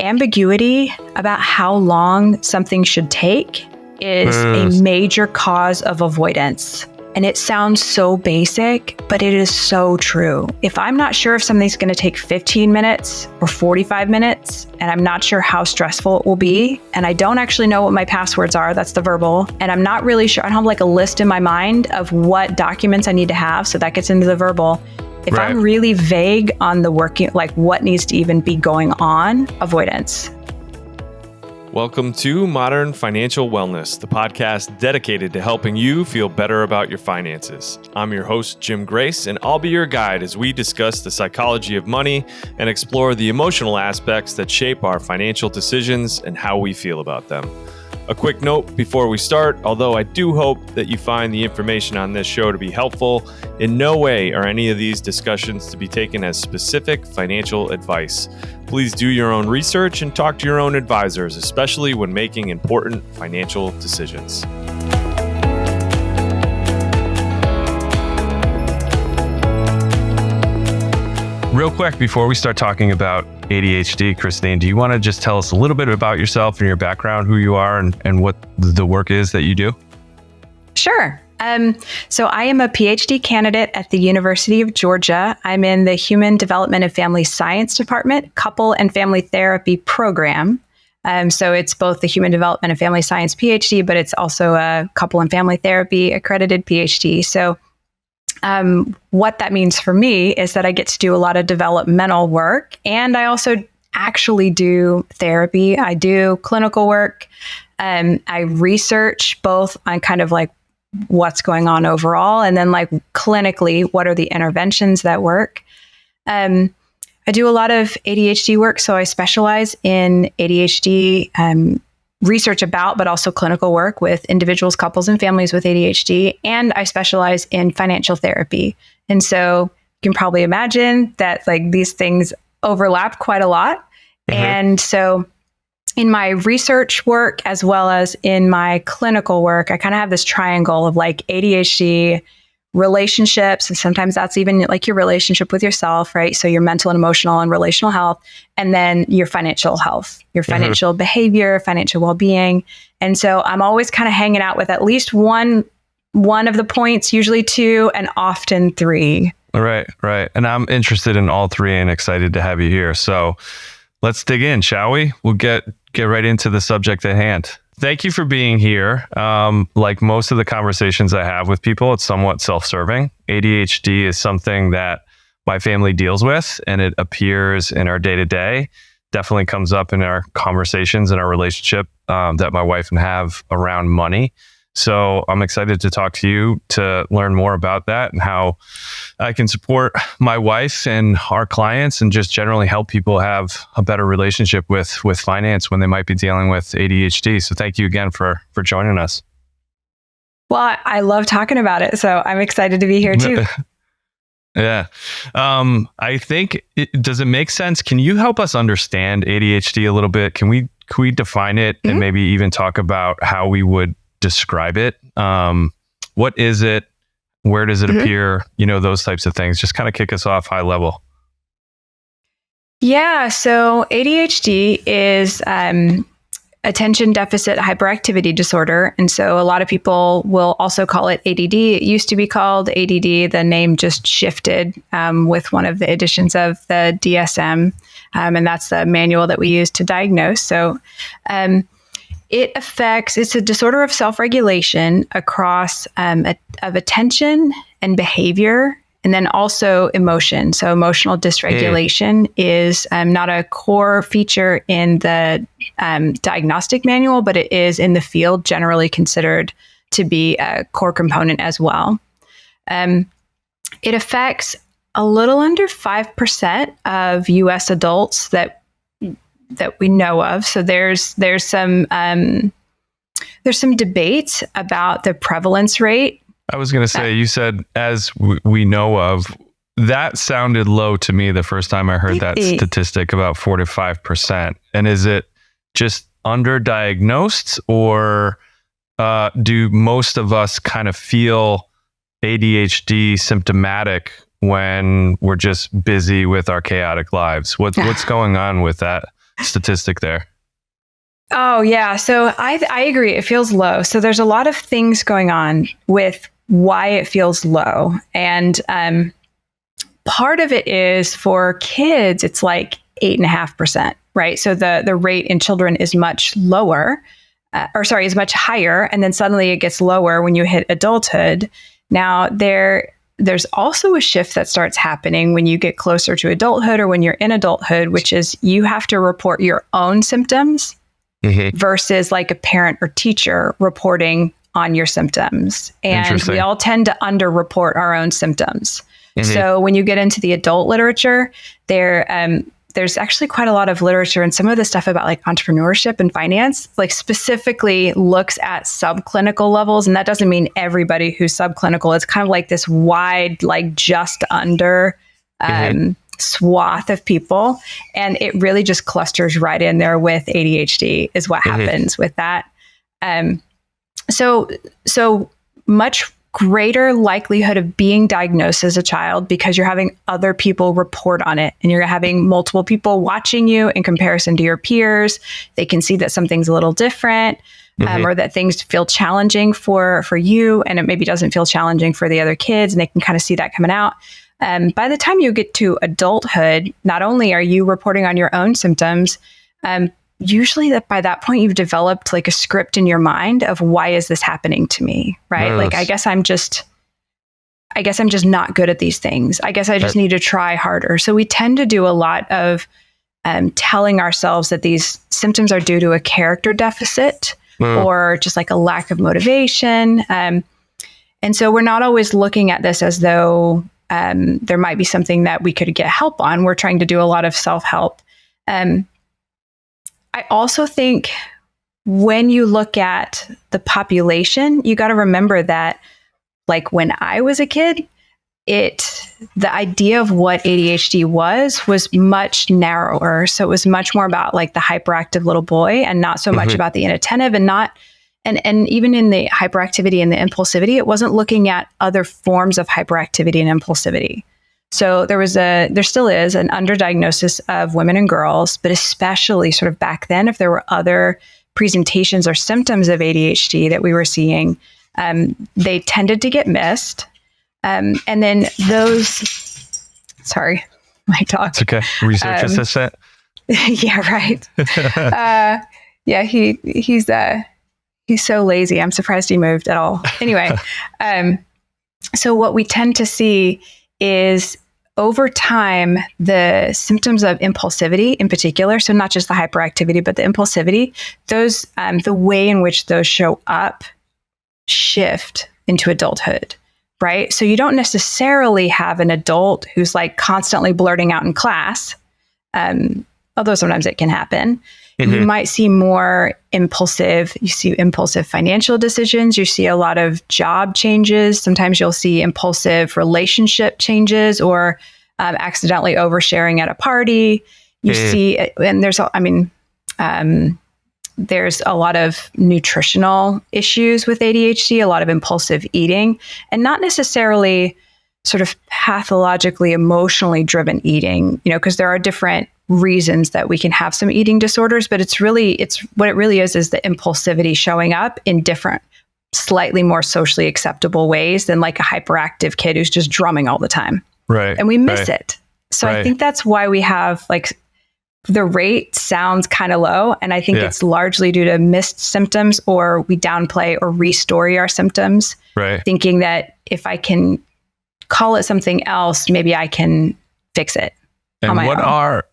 ambiguity about how long something should take is a major cause of avoidance. And it sounds so basic, but it is so true. If I'm not sure if something's going to take 15 minutes or 45 minutes, and I'm not sure how stressful it will be, and I don't actually know what my passwords are, that's the verbal, and I'm not really sure, I don't have like a list in my mind of what documents I need to have, so that gets into the verbal. If I'm really vague on the working, like what needs to even be going on, avoidance. Welcome to Modern Financial Wellness, the podcast dedicated to helping you feel better about your finances. I'm your host, Jim Grace, and I'll be your guide as we discuss the psychology of money and explore the emotional aspects that shape our financial decisions and how we feel about them. A quick note before we start, although I do hope that you find the information on this show to be helpful, in no way are any of these discussions to be taken as specific financial advice. Please do your own research and talk to your own advisors, especially when making important financial decisions. Real quick, before we start talking about ADHD, Christine, do you want to just tell us a little bit about yourself and your background, who you are, and what the work is that you do? Sure. So I am a PhD candidate at the University of Georgia. I'm in the Human Development and Family Science Department, Couple and Family Therapy program. So it's both the Human Development and Family Science PhD, but it's also a Couple and Family Therapy accredited PhD. So what that means for me is that I get to do a lot of developmental work, and I also actually do therapy. I do clinical work. I research both on kind of like what's going on overall, and then like clinically, what are the interventions that work. I do a lot of ADHD work, so I specialize in ADHD research about, but also clinical work with individuals, couples, and families with ADHD. And I specialize in financial therapy. And so you can probably imagine that like these things overlap quite a lot. Mm-hmm. And so in my research work, as well as in my clinical work, I kind of have this triangle of like ADHD, relationships, and sometimes that's even like your relationship with yourself, right? So your mental and emotional and relational health, and then your financial health, your financial behavior, financial well-being. And so I'm always kind of hanging out with at least one of the points, usually two, and often three. Right. And I'm interested in all three and excited to have you here. So let's dig in, shall we? We'll get right into the subject at hand. Thank you for being here. Like most of the conversations I have with people, it's somewhat self-serving. ADHD is something that my family deals with, and it appears in our day-to-day. Definitely comes up in our conversations and our relationship that my wife and I have around money. So I'm excited to talk to you to learn more about that and how I can support my wife and our clients and just generally help people have a better relationship with finance when they might be dealing with ADHD. So thank you again for joining us. Well, I love talking about it, so I'm excited to be here too. Yeah. I think, does it make sense? Can you help us understand ADHD a little bit? Can we define it and maybe even talk about how we would describe it? What is it? Where does it appear? Those types of things. Just kind of kick us off high level. Yeah. So ADHD is attention deficit hyperactivity disorder. And so a lot of people will also call it ADD. It used to be called ADD. The name just shifted with one of the editions of the DSM. And that's the manual that we use to diagnose. So it's a disorder of self-regulation across of attention and behavior, and then also emotion. So emotional dysregulation is not a core feature in the diagnostic manual, but it is in the field generally considered to be a core component as well. It affects a little under 5% of U.S. adults that we know of. So there's some debate about the prevalence rate. I was going to say, you said as we know of. That sounded low to me the first time I heard that statistic, about 4 to 5%. And is it just underdiagnosed, or do most of us kind of feel ADHD symptomatic when we're just busy with our chaotic lives? What's going on with that statistic there. Oh, yeah. So I agree. It feels low. So there's a lot of things going on with why it feels low. And part of it is for kids, it's like 8.5%, right? So the rate in children is much lower, is much higher. And then suddenly it gets lower when you hit adulthood. Now, there's also a shift that starts happening when you get closer to adulthood or when you're in adulthood, which is you have to report your own symptoms versus like a parent or teacher reporting on your symptoms. And we all tend to underreport our own symptoms. So when you get into the adult literature, there's actually quite a lot of literature, and some of the stuff about like entrepreneurship and finance, like specifically looks at subclinical levels. And that doesn't mean everybody who's subclinical. It's kind of like this wide, like just under swath of people. And it really just clusters right in there with ADHD is what happens with that. So much greater likelihood of being diagnosed as a child because you're having other people report on it and you're having multiple people watching you in comparison to your peers. They can see that something's a little different or that things feel challenging for you and it maybe doesn't feel challenging for the other kids, and they can kind of see that coming out. By the time you get to adulthood, not only are you reporting on your own symptoms, usually that by that point you've developed like a script in your mind of why is this happening to me, right? Yes. Like, I guess I'm just not good at these things. I guess I just need to try harder. So we tend to do a lot of telling ourselves that these symptoms are due to a character deficit or just like a lack of motivation. And so we're not always looking at this as though there might be something that we could get help on. We're trying to do a lot of self-help. I also think when you look at the population, you got to remember that like when I was a kid, the idea of what ADHD was much narrower. So it was much more about like the hyperactive little boy and not so much about the inattentive and even in the hyperactivity and the impulsivity, it wasn't looking at other forms of hyperactivity and impulsivity. So there still is an underdiagnosis of women and girls, but especially sort of back then, if there were other presentations or symptoms of ADHD that we were seeing, they tended to get missed. And then sorry, my dog. It's okay. Research assistant. Yeah, right. Yeah, he's so lazy. I'm surprised he moved at all. Anyway, so what we tend to see is over time, the symptoms of impulsivity in particular, so not just the hyperactivity, but the impulsivity, those, the way in which those show up shift into adulthood, right? So you don't necessarily have an adult who's like constantly blurting out in class, although sometimes it can happen. You might see more impulsive financial decisions. You see a lot of job changes. Sometimes you'll see impulsive relationship changes or accidentally oversharing at a party. You see, and there's a lot of nutritional issues with ADHD, a lot of impulsive eating, and not necessarily sort of pathologically emotionally driven eating, because there are different reasons that we can have some eating disorders, but it's what it really is the impulsivity showing up in different, slightly more socially acceptable ways than like a hyperactive kid who's just drumming all the time. Right. And we miss it. So I think that's why we have like the rate sounds kind of low. And I think it's largely due to missed symptoms, or we downplay or restory our symptoms, thinking that if I can call it something else, maybe I can fix it. And what are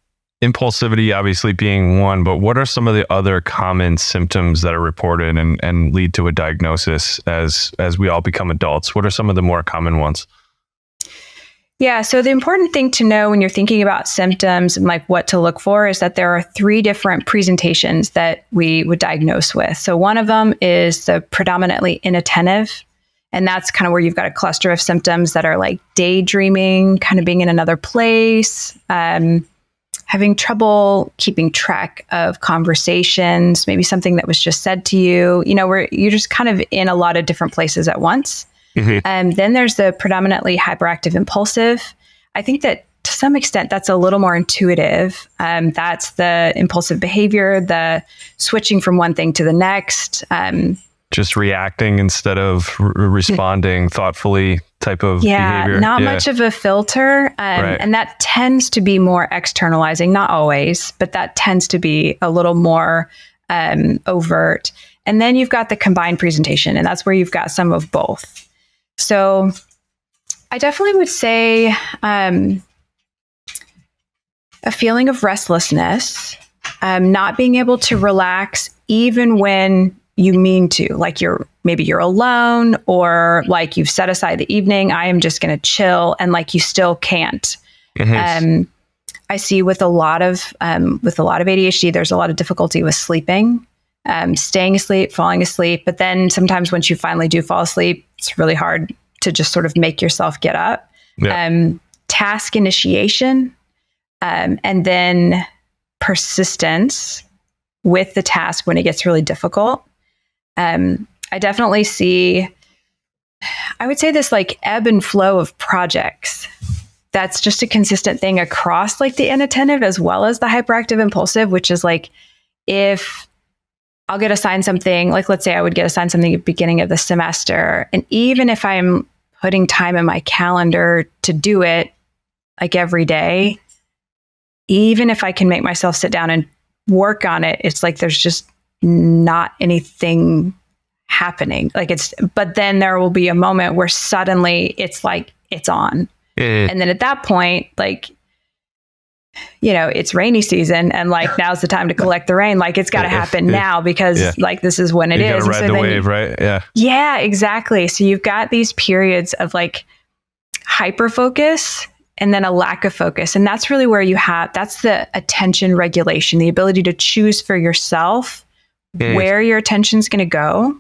impulsivity obviously being one, but what are some of the other common symptoms that are reported and lead to a diagnosis as we all become adults? What are some of the more common ones? Yeah, so the important thing to know when you're thinking about symptoms and like what to look for is that there are 3 different presentations that we would diagnose with. So one of them is the predominantly inattentive. And that's kind of where you've got a cluster of symptoms that are like daydreaming, kind of being in another place, having trouble keeping track of conversations, maybe something that was just said to you, where you're just kind of in a lot of different places at once. Then there's the predominantly hyperactive impulsive. I think that to some extent, that's a little more intuitive. That's the impulsive behavior, the switching from one thing to the next. Just reacting instead of responding thoughtfully type of behavior. Not much of a filter. Right. And that tends to be more externalizing, not always, but that tends to be a little more overt. And then you've got the combined presentation, and that's where you've got some of both. So I definitely would say a feeling of restlessness, not being able to relax even when you mean to, like maybe you're alone, or like you've set aside the evening, I am just going to chill, and like you still can't. Mm-hmm. I see with a lot of ADHD, there's a lot of difficulty with sleeping, staying asleep, falling asleep. But then sometimes once you finally do fall asleep, it's really hard to just sort of make yourself get up. Yeah. Task initiation, and then persistence with the task when it gets really difficult. I definitely see, I would say, this like ebb and flow of projects. That's just a consistent thing across like the inattentive as well as the hyperactive impulsive, which is like, if I'll get assigned something, like let's say I would get assigned something at the beginning of the semester, and even if I'm putting time in my calendar to do it like every day, even if I can make myself sit down and work on it, it's like there's just not anything happening. But then there will be a moment where suddenly it's like it's on. And then at that point, like, it's rainy season, and like now's the time to collect the rain. Like it's got to happen now, because like this is when it is. You gotta ride the wave, right? Yeah. Yeah, exactly. So you've got these periods of like hyper focus and then a lack of focus. And that's really where that's the attention regulation, the ability to choose for yourself where your attention's going to go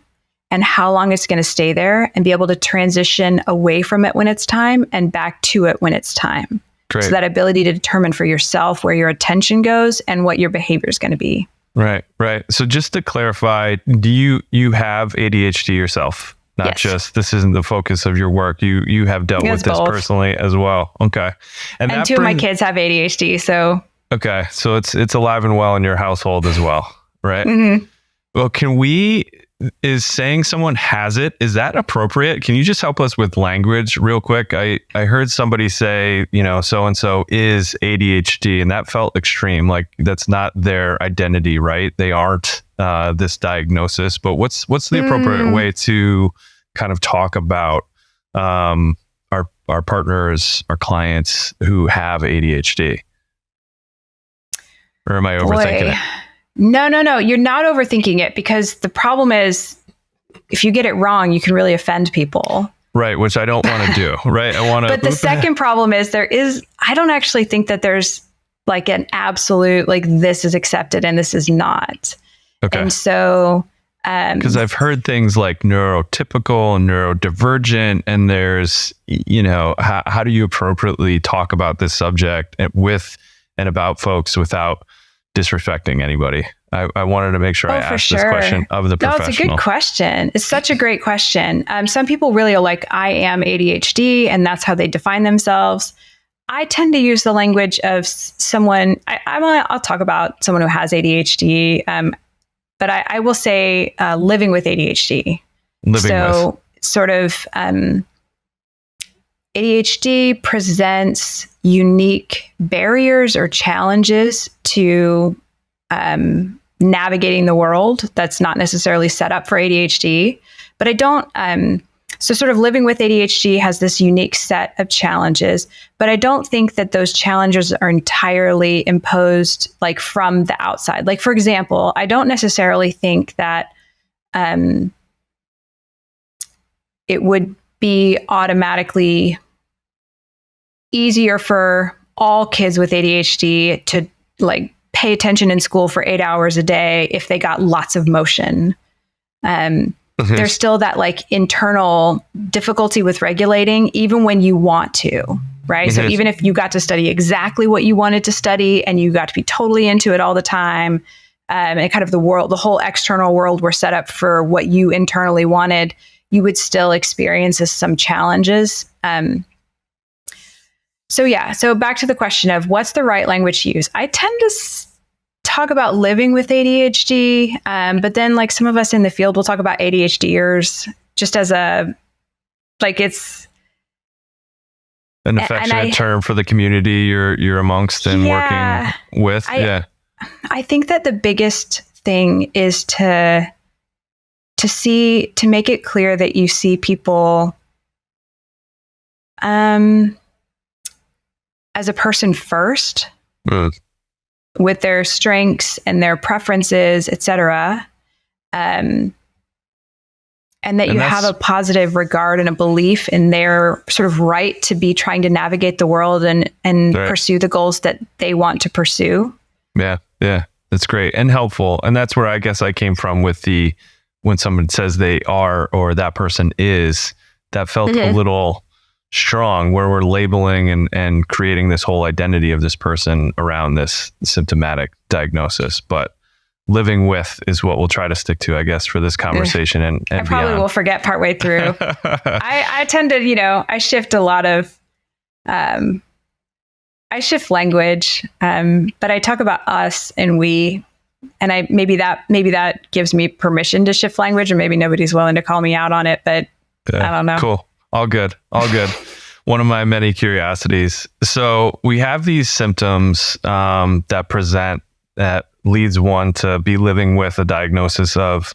and how long it's going to stay there, and be able to transition away from it when it's time and back to it when it's time. Great. So that ability to determine for yourself where your attention goes and what your behavior is going to be. Right. So just to clarify, do you have ADHD yourself? Not just, this isn't the focus of your work. You have dealt with this personally as well. Okay. And two of my kids have ADHD. So. Okay. So it's alive and well in your household as well. Right. Mm-hmm. Well, is saying someone has it, is that appropriate? Can you just help us with language real quick? I heard somebody say, so-and-so is ADHD, and that felt extreme. Like that's not their identity, right? They aren't this diagnosis, but what's the appropriate way to kind of talk about our partners, our clients who have ADHD? Or am I overthinking it? No. You're not overthinking it, because the problem is if you get it wrong, you can really offend people. Right. Which I don't want to do. Right. But the second problem is I don't actually think that there's like an absolute, like this is accepted and this is not. Okay. And so, because I've heard things like neurotypical and neurodivergent, and there's, how do you appropriately talk about this subject with and about folks without disrespecting anybody? I wanted to make sure I asked this question of the professional. No, it's a good question. It's such a great question. Some people really are like, I am ADHD, and that's how they define themselves. I tend to use the language of someone, I'll talk about someone who has ADHD, but I will say living with ADHD. Sort of ADHD presents unique barriers or challenges to navigating the world that's not necessarily set up for ADHD. But I don't, so sort of living with ADHD has this unique set of challenges, but I don't think that those challenges are entirely imposed like from the outside. Like, for example, I don't necessarily think that it would be automatically easier for all kids with ADHD to like pay attention in school for 8 hours a day if they got lots of motion. There's still that like internal difficulty with regulating, even when you want to, right? So even if you got to study exactly what you wanted to study and you got to be totally into it all the time, and kind of the whole external world were set up for what you internally wanted, you would still experience some challenges. So back to the question of what's the right language to use. I tend to talk about living with ADHD, but then like some of us in the field will talk about ADHDers just as it's an affectionate term for the community you're amongst and working with. I think that the biggest thing is to make it clear that you see people as a person first, with their strengths and their preferences, etc. And that you have a positive regard and a belief in their sort of right to be trying to navigate the world and pursue the goals that they want to pursue. Yeah. That's great and helpful. And that's where I guess I came from with when someone says they are or that person is, that felt a little strong, where we're labeling and creating this whole identity of this person around this symptomatic diagnosis. But living with is what we'll try to stick to, I guess, for this conversation and I probably will forget partway through. I tend to, I shift a lot of, I shift language, but I talk about us and we, and maybe that gives me permission to shift language, or maybe nobody's willing to call me out on it, but I don't know. Cool. All good. One of my many curiosities. So we have these symptoms that present that leads one to be living with a diagnosis of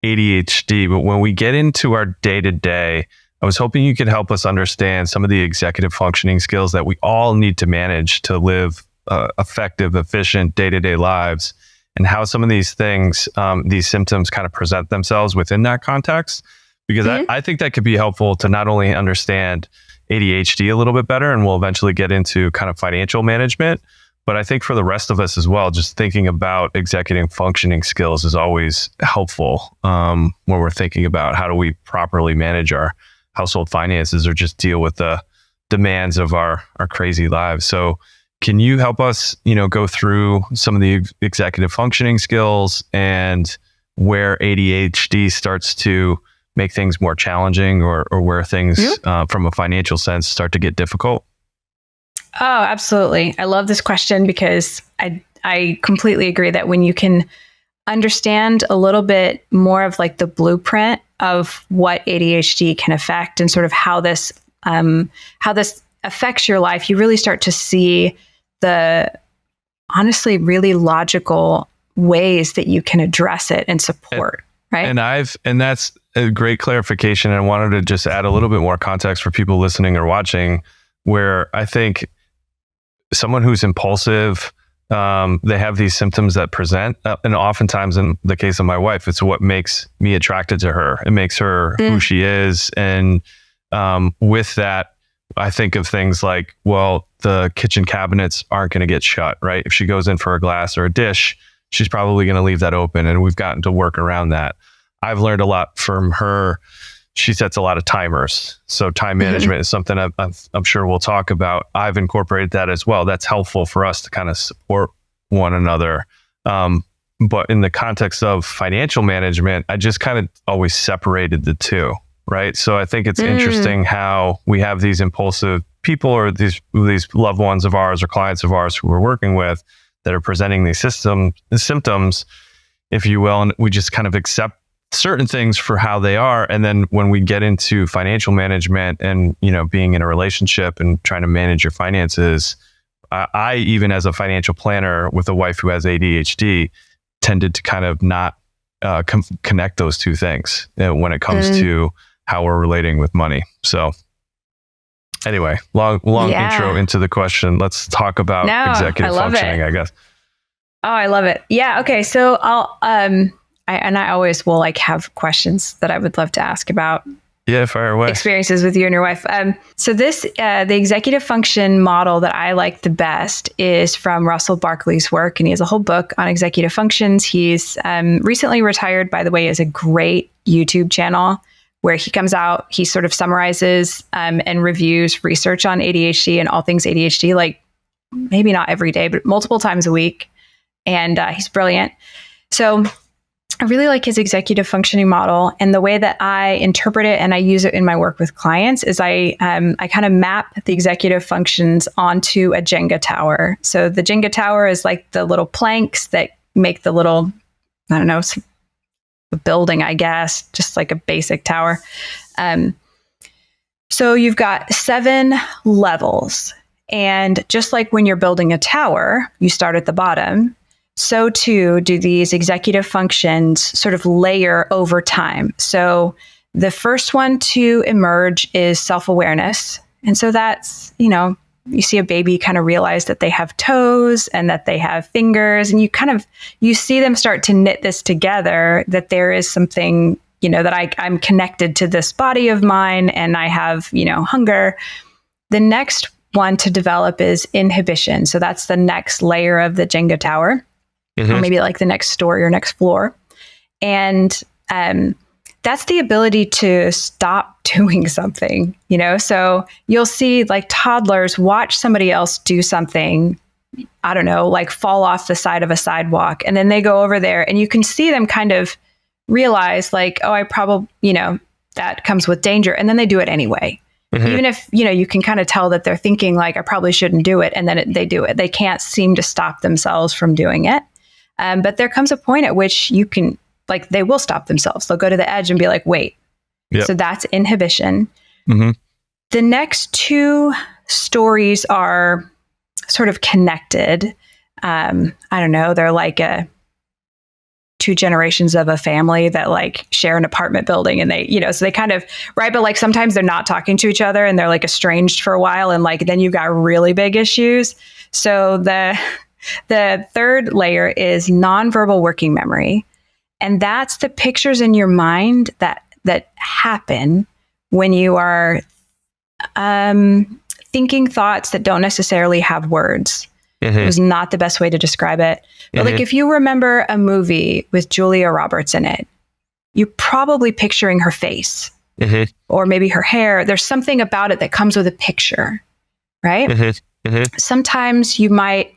ADHD. But when we get into our day-to-day, I was hoping you could help us understand some of the executive functioning skills that we all need to manage to live effective, efficient day-to-day lives, and how some of these things, these symptoms kind of present themselves within that context. Because I think that could be helpful to not only understand ADHD a little bit better, and we'll eventually get into kind of financial management, but I think for the rest of us as well, just thinking about executive functioning skills is always helpful when we're thinking about how do we properly manage our household finances or just deal with the demands of our crazy lives. So can you help us, go through some of the executive functioning skills and where ADHD starts to make things more challenging or where things from a financial sense start to get difficult? Oh, absolutely. I love this question because I completely agree that when you can understand a little bit more of like the blueprint of what ADHD can affect and sort of how this affects your life, you really start to see the honestly really logical ways that you can address it and support. Right. And that's a great clarification. And I wanted to just add a little bit more context for people listening or watching, where I think someone who's impulsive, they have these symptoms that present. And oftentimes in the case of my wife, it's what makes me attracted to her. It makes her who she is. And with that, I think of things like, well, the kitchen cabinets aren't going to get shut, right? If she goes in for a glass or a dish, she's probably going to leave that open, and we've gotten to work around that. I've learned a lot from her. She sets a lot of timers. So time management is something I'm sure we'll talk about. I've incorporated that as well. That's helpful for us to kind of support one another. But in the context of financial management, I just kind of always separated the two, right? So I think it's interesting how we have these impulsive people or these loved ones of ours or clients of ours who we're working with that are presenting these symptoms, if you will, and we just kind of accept certain things for how they are. And then when we get into financial management and, being in a relationship and trying to manage your finances, I even as a financial planner with a wife who has ADHD, tended to kind of not connect those two things when it comes to how we're relating with money. So anyway, long intro into the question. Let's talk about executive functioning, I guess. Oh, I love it. Yeah. Okay. So I always will have questions that I would love to ask about. Yeah, fire away. Experiences with you and your wife. So this, the executive function model that I like the best is from Russell Barkley's work, and he has a whole book on executive functions. He's recently retired, by the way, as a great YouTube channel where he comes out, he sort of summarizes and reviews research on ADHD and all things ADHD, maybe not every day, but multiple times a week. And he's brilliant. So I really like his executive functioning model. And the way that I interpret it and I use it in my work with clients is I kind of map the executive functions onto a Jenga tower. So the Jenga tower is like the little planks that make the little, I don't know, a building, I guess, just like a basic tower. So you've got 7 levels. And just like when you're building a tower, you start at the bottom. So too do these executive functions sort of layer over time. So the first one to emerge is self-awareness. And so that's, you see a baby kind of realize that they have toes and that they have fingers, and you see them start to knit this together, that there is something, that I'm connected to this body of mine and I have, hunger. The next one to develop is inhibition. So that's the next layer of the Jenga tower. Or maybe like the next story or next floor. And that's the ability to stop doing something, So you'll see like toddlers watch somebody else do something, I don't know, like fall off the side of a sidewalk. And then they go over there and you can see them kind of realize like, oh, I probably, that comes with danger. And then they do it anyway. Even if, you can kind of tell that they're thinking like, I probably shouldn't do it. And then they do it. They can't seem to stop themselves from doing it. But there comes a point at which you can, like, they will stop themselves. They'll go to the edge and be like, wait. Yep. So that's inhibition. The next 2 stories are sort of connected. I don't know. They're like 2 generations of a family that like share an apartment building, and they, so they kind of, right. But like sometimes they're not talking to each other and they're like estranged for a while. And like, then you've got really big issues. So the third layer is nonverbal working memory. And that's the pictures in your mind that happen when you are thinking thoughts that don't necessarily have words. It was not the best way to describe it. But like if you remember a movie with Julia Roberts in it, you're probably picturing her face or maybe her hair. There's something about it that comes with a picture, right? Sometimes you might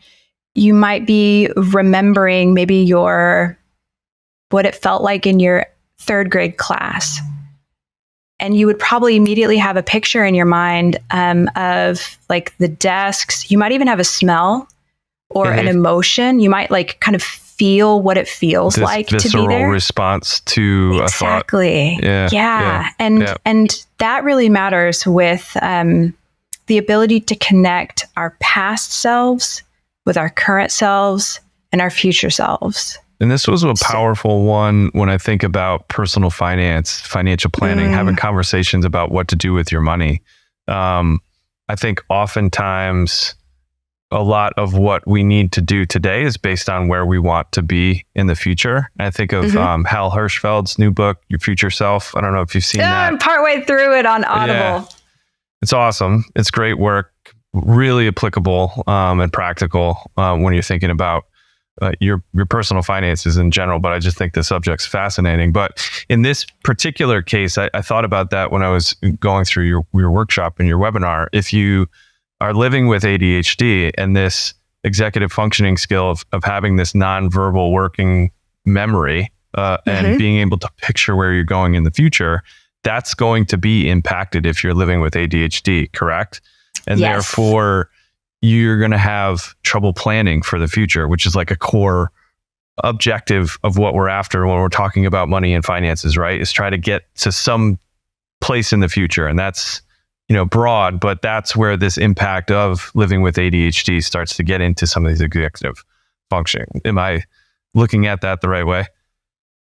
be remembering maybe what it felt like in your 3rd grade class. And you would probably immediately have a picture in your mind of like the desks. You might even have a smell or an emotion. You might like kind of feel what it feels like to be there. Visceral response to a thought. Exactly. Yeah. And that really matters with the ability to connect our past selves with our current selves and our future selves. And this was a powerful one when I think about personal finance, financial planning, having conversations about what to do with your money. I think oftentimes a lot of what we need to do today is based on where we want to be in the future. I think of Hal Hershfeld's new book, Your Future Self. I don't know if you've seen that. I'm partway through it on Audible. Yeah. It's awesome. It's great work. Really applicable and practical when you're thinking about your personal finances in general. But I just think the subject's fascinating. But in this particular case, I thought about that when I was going through your workshop and your webinar. If you are living with ADHD and this executive functioning skill of having this nonverbal working memory and being able to picture where you're going in the future, that's going to be impacted if you're living with ADHD, correct? And therefore, you're going to have trouble planning for the future, which is like a core objective of what we're after when we're talking about money and finances, right? Is try to get to some place in the future. And that's, broad, but that's where this impact of living with ADHD starts to get into some of these executive functioning. Am I looking at that the right way?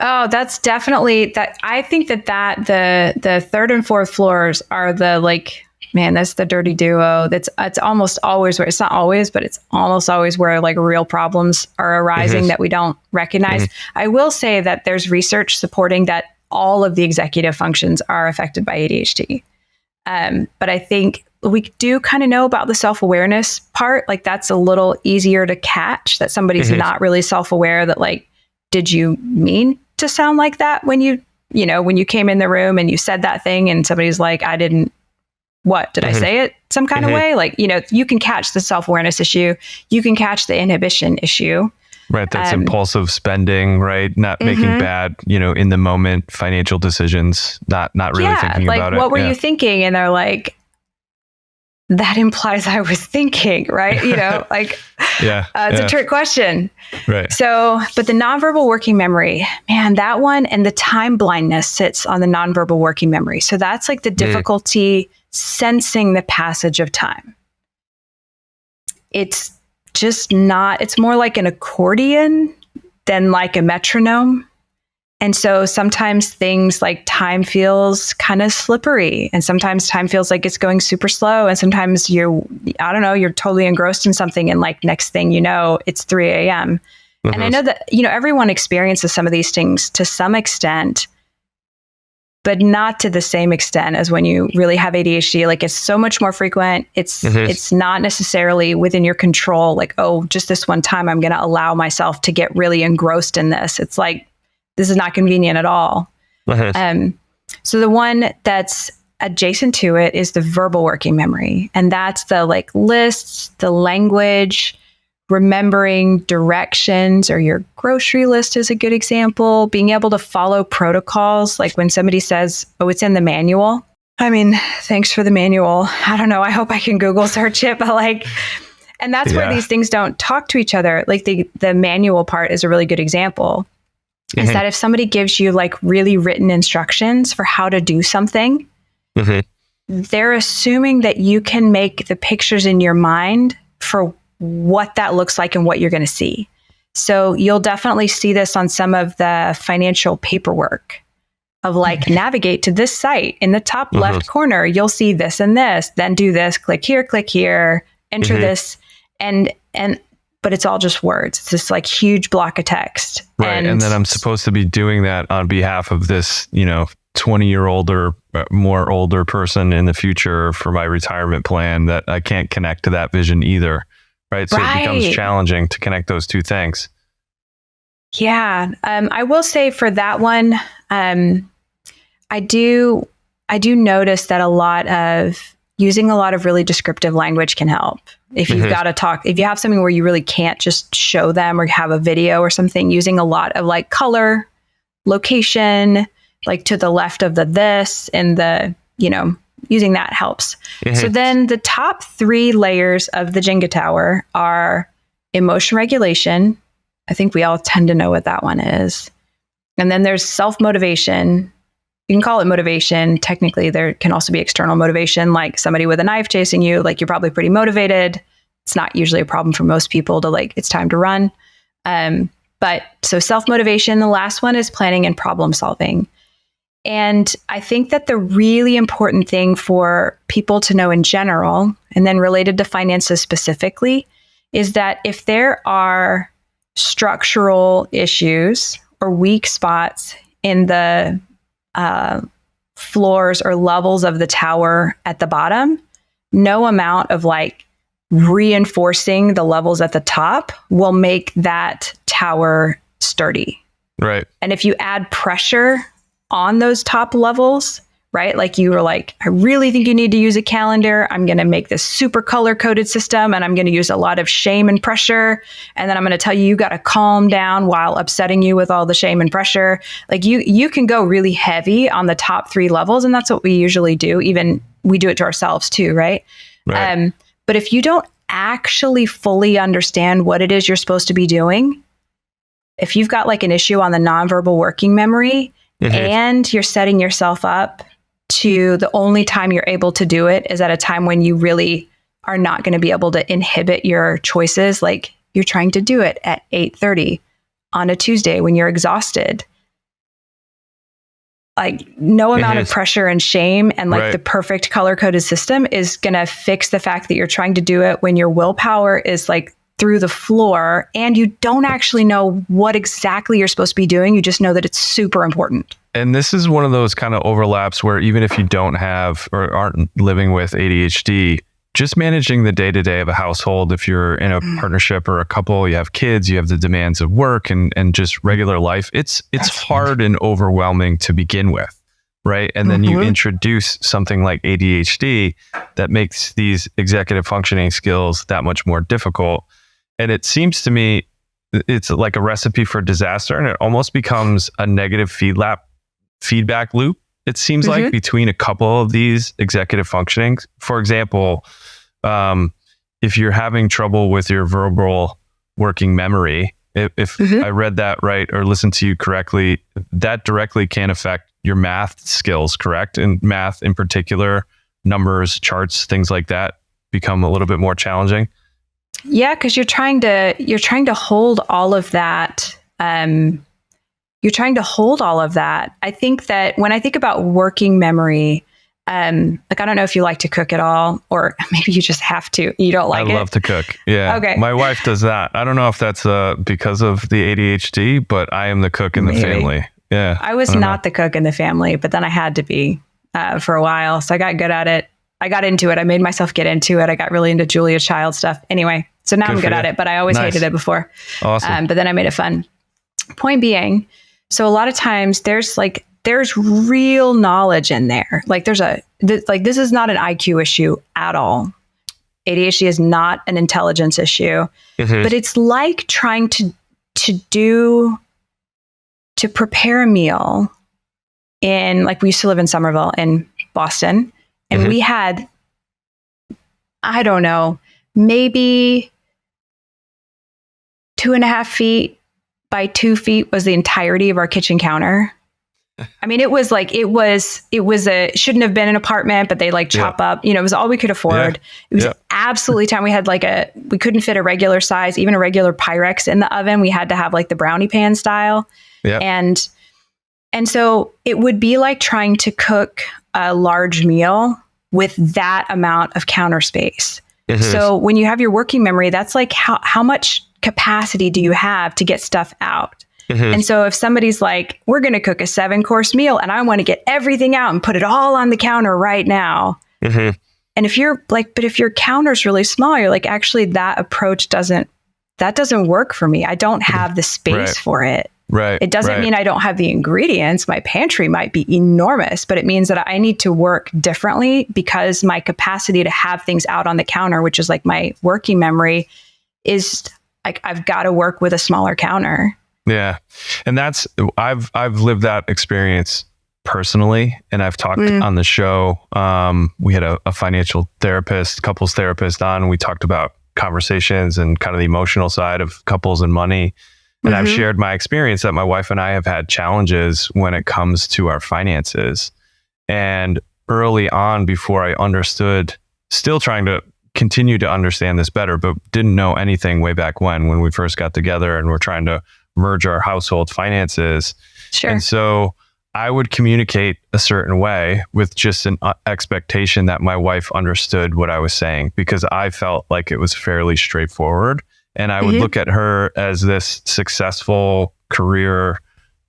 Oh, that's definitely that. I think that the 3rd and 4th floors are that's the dirty duo. It's almost always where, it's not always, but it's almost always where like real problems are arising that we don't recognize. I will say that there's research supporting that all of the executive functions are affected by ADHD. But I think we do kind of know about the self-awareness part. Like that's a little easier to catch, that somebody's not really self-aware, that like, did you mean to sound like that when you came in the room and you said that thing and somebody's like, I didn't, what, did I say it some kind of way? Like, you can catch the self-awareness issue. You can catch the inhibition issue. Right. That's impulsive spending, right? Not making bad, in the moment financial decisions, not really thinking about it. What were you thinking? And they're like, that implies I was thinking, right? It's a trick question. Right. So, but the nonverbal working memory, man, that one, and the time blindness sits on the nonverbal working memory. So that's like the difficulty sensing the passage of time. It's just not, it's more like an accordion than like a metronome. And so sometimes things like time feels kind of slippery, and sometimes time feels like it's going super slow. And sometimes you're totally engrossed in something, and like next thing you know, it's 3 a.m. And I know that, everyone experiences some of these things to some extent, but not to the same extent as when you really have ADHD. Like, it's so much more frequent. It's not necessarily within your control. Like, oh, just this one time, I'm going to allow myself to get really engrossed in this. It's like, this is not convenient at all. So the one that's adjacent to it is the verbal working memory. And that's the like lists, the language, remembering directions, or your grocery list is a good example. Being able to follow protocols. Like when somebody says, oh, it's in the manual. I mean, thanks for the manual. I don't know. I hope I can Google search it, but like, and that's where these things don't talk to each other. Like the manual part is a really good example. Is that if somebody gives you like really written instructions for how to do something, they're assuming that you can make the pictures in your mind for what that looks like and what you're going to see. So you'll definitely see this on some of the financial paperwork of like, navigate to this site in the top left corner. You'll see this and this, then do this, click here, enter this. But it's all just words. It's this like huge block of text. Right. And then I'm supposed to be doing that on behalf of this, 20-year-old or more older person in the future for my retirement plan, that I can't connect to that vision either. Right. So it becomes challenging to connect those two things. Yeah. I will say for that one, I do notice that using a lot of really descriptive language can help. If you've got to talk, if you have something where you really can't just show them or have a video or something, using a lot of like color, location, like to the left of the this and the, using that helps. So then the top 3 layers of the Jenga tower are emotion regulation. I think we all tend to know what that one is. And then there's self-motivation. You can call it motivation. Technically, there can also be external motivation, like somebody with a knife chasing you, like you're probably pretty motivated. It's not usually a problem for most people to like, it's time to run. But so self-motivation, the last one is planning and problem solving. And I think that the really important thing for people to know in general, and then related to finances specifically, is that if there are structural issues or weak spots in the floors or levels of the tower at the bottom, no amount of like reinforcing the levels at the top will make that tower sturdy. Right. And if you add pressure on those top levels, right? Like you were like, I really think you need to use a calendar. I'm going to make this super color coded system, and I'm going to use a lot of shame and pressure. And then I'm going to tell you got to calm down while upsetting you with all the shame and pressure. Like you can go really heavy on the top 3 levels. And that's what we usually do. Even we do it to ourselves too, right? But if you don't actually fully understand what it is you're supposed to be doing, if you've got like an issue on the nonverbal working memory and you're setting yourself up to the only time you're able to do it is at a time when you really are not going to be able to inhibit your choices. Like you're trying to do it at 8:30 on a Tuesday when you're exhausted. Like no amount of pressure and shame and like the perfect color coded system is going to fix the fact that you're trying to do it when your willpower is like through the floor and you don't actually know what exactly you're supposed to be doing. You just know that it's super important. And this is one of those kind of overlaps where even if you don't have or aren't living with ADHD, just managing the day-to-day of a household, if you're in a partnership or a couple, you have kids, you have the demands of work and just regular life, it's hard and overwhelming to begin with, right? And then you introduce something like ADHD that makes these executive functioning skills that much more difficult. And it seems to me it's like a recipe for disaster, and it almost becomes a negative feedback loop. It seems like between a couple of these executive functionings. For example, if you're having trouble with your verbal working memory, if I read that right or listened to you correctly, that directly can affect your math skills, correct? And math in particular, numbers, charts, things like that become a little bit more challenging. Yeah, because you're trying to hold all of that. You're trying to hold all of that. I think that when I think about working memory, like, I don't know if you like to cook at all, or maybe you just have to. You don't like it? I love to cook. Yeah. Okay. My wife does that. I don't know if that's because of the ADHD, but I am the cook in the family. Yeah. I was not the cook in the family, but then I had to be for a while. So I got good at it. I got into it. I made myself get into it. I got really into Julia Child stuff. Anyway, so now I'm good at it, but I always hated it before. Awesome. But then I made it fun. Point being, so a lot of times there's real knowledge in there. Like this is not an IQ issue at all. ADHD is not an intelligence issue, but it's like trying to prepare a meal in, like, we used to live in Somerville in Boston, and we had, I don't know, maybe 2.5 feet by 2 feet was the entirety of our kitchen counter. I mean, it shouldn't have been an apartment, but they chop up, it was all we could afford. It was absolutely time. We had we couldn't fit a regular size, even a regular Pyrex in the oven. We had to have the brownie pan style. Yeah. And so it would be like trying to cook a large meal with that amount of counter space. So when you have your working memory, that's like how much capacity do you have to get stuff out? And so if somebody's like, we're going to cook a 7-course meal and I want to get everything out and put it all on the counter right now. And if you're but if your counter's really small, you're like, actually, that approach doesn't work for me. I don't have the space for it. Right. It doesn't mean I don't have the ingredients. My pantry might be enormous, but it means that I need to work differently because my capacity to have things out on the counter, which is like my working memory, is like, I've got to work with a smaller counter. Yeah. And I've lived that experience personally. And I've talked on the show. We had a financial therapist, couples therapist on, and we talked about conversations and kind of the emotional side of couples and money. And I've shared my experience that my wife and I have had challenges when it comes to our finances. And early on, before I understood, still trying to continue to understand this better, but didn't know anything way back when we first got together and we're trying to merge our household finances. Sure. And so I would communicate a certain way with just an expectation that my wife understood what I was saying, because I felt like it was fairly straightforward. And I would look at her as this successful career,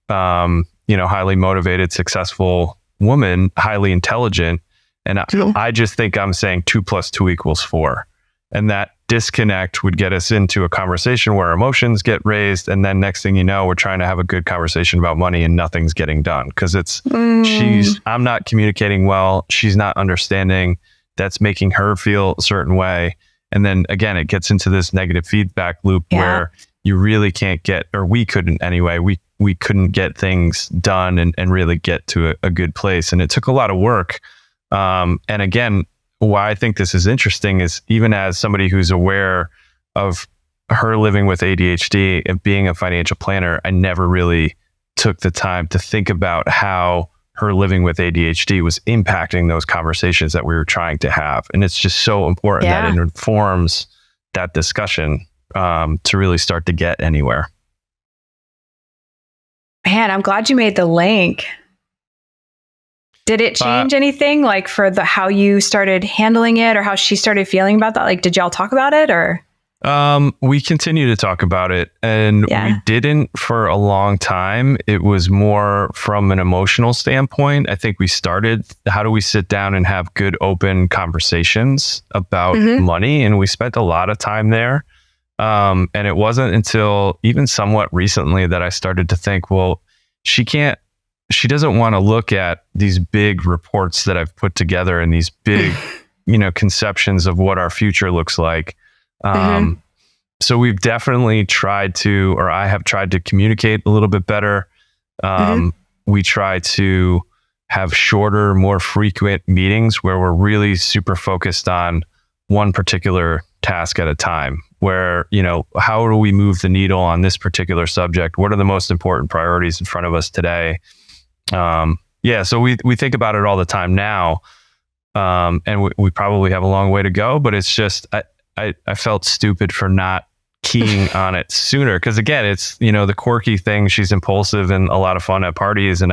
highly motivated, successful woman, highly intelligent. And I just think I'm saying 2 + 2 = 4. And that disconnect would get us into a conversation where emotions get raised. And then next thing you know, we're trying to have a good conversation about money and nothing's getting done because I'm not communicating well. She's not understanding. That's making her feel a certain way. And then again, it gets into this negative feedback loop where you really can't get, or we couldn't anyway, we couldn't get things done and really get to a good place. And it took a lot of work. And again, why I think this is interesting is, even as somebody who's aware of her living with ADHD and being a financial planner, I never really took the time to think about how her living with ADHD was impacting those conversations that we were trying to have. And it's just so important that it informs that discussion to really start to get anywhere. Man, I'm glad you made the link. Did it change anything, like for how you started handling it or how she started feeling about that? Like, did y'all talk about it or? We continue to talk about it, and we didn't for a long time. It was more from an emotional standpoint. I think we started, how do we sit down and have good, open conversations about money? And we spent a lot of time there. And it wasn't until even somewhat recently that I started to think, well, she doesn't want to look at these big reports that I've put together and these big, conceptions of what our future looks like. So we've definitely tried to, or I have tried to communicate a little bit better. We try to have shorter, more frequent meetings where we're really super focused on one particular task at a time, where, how do we move the needle on this particular subject? What are the most important priorities in front of us today? So we think about it all the time now. And we probably have a long way to go, but it's just, I felt stupid for not keying on it sooner. Cause again, it's, the quirky thing. She's impulsive and a lot of fun at parties, and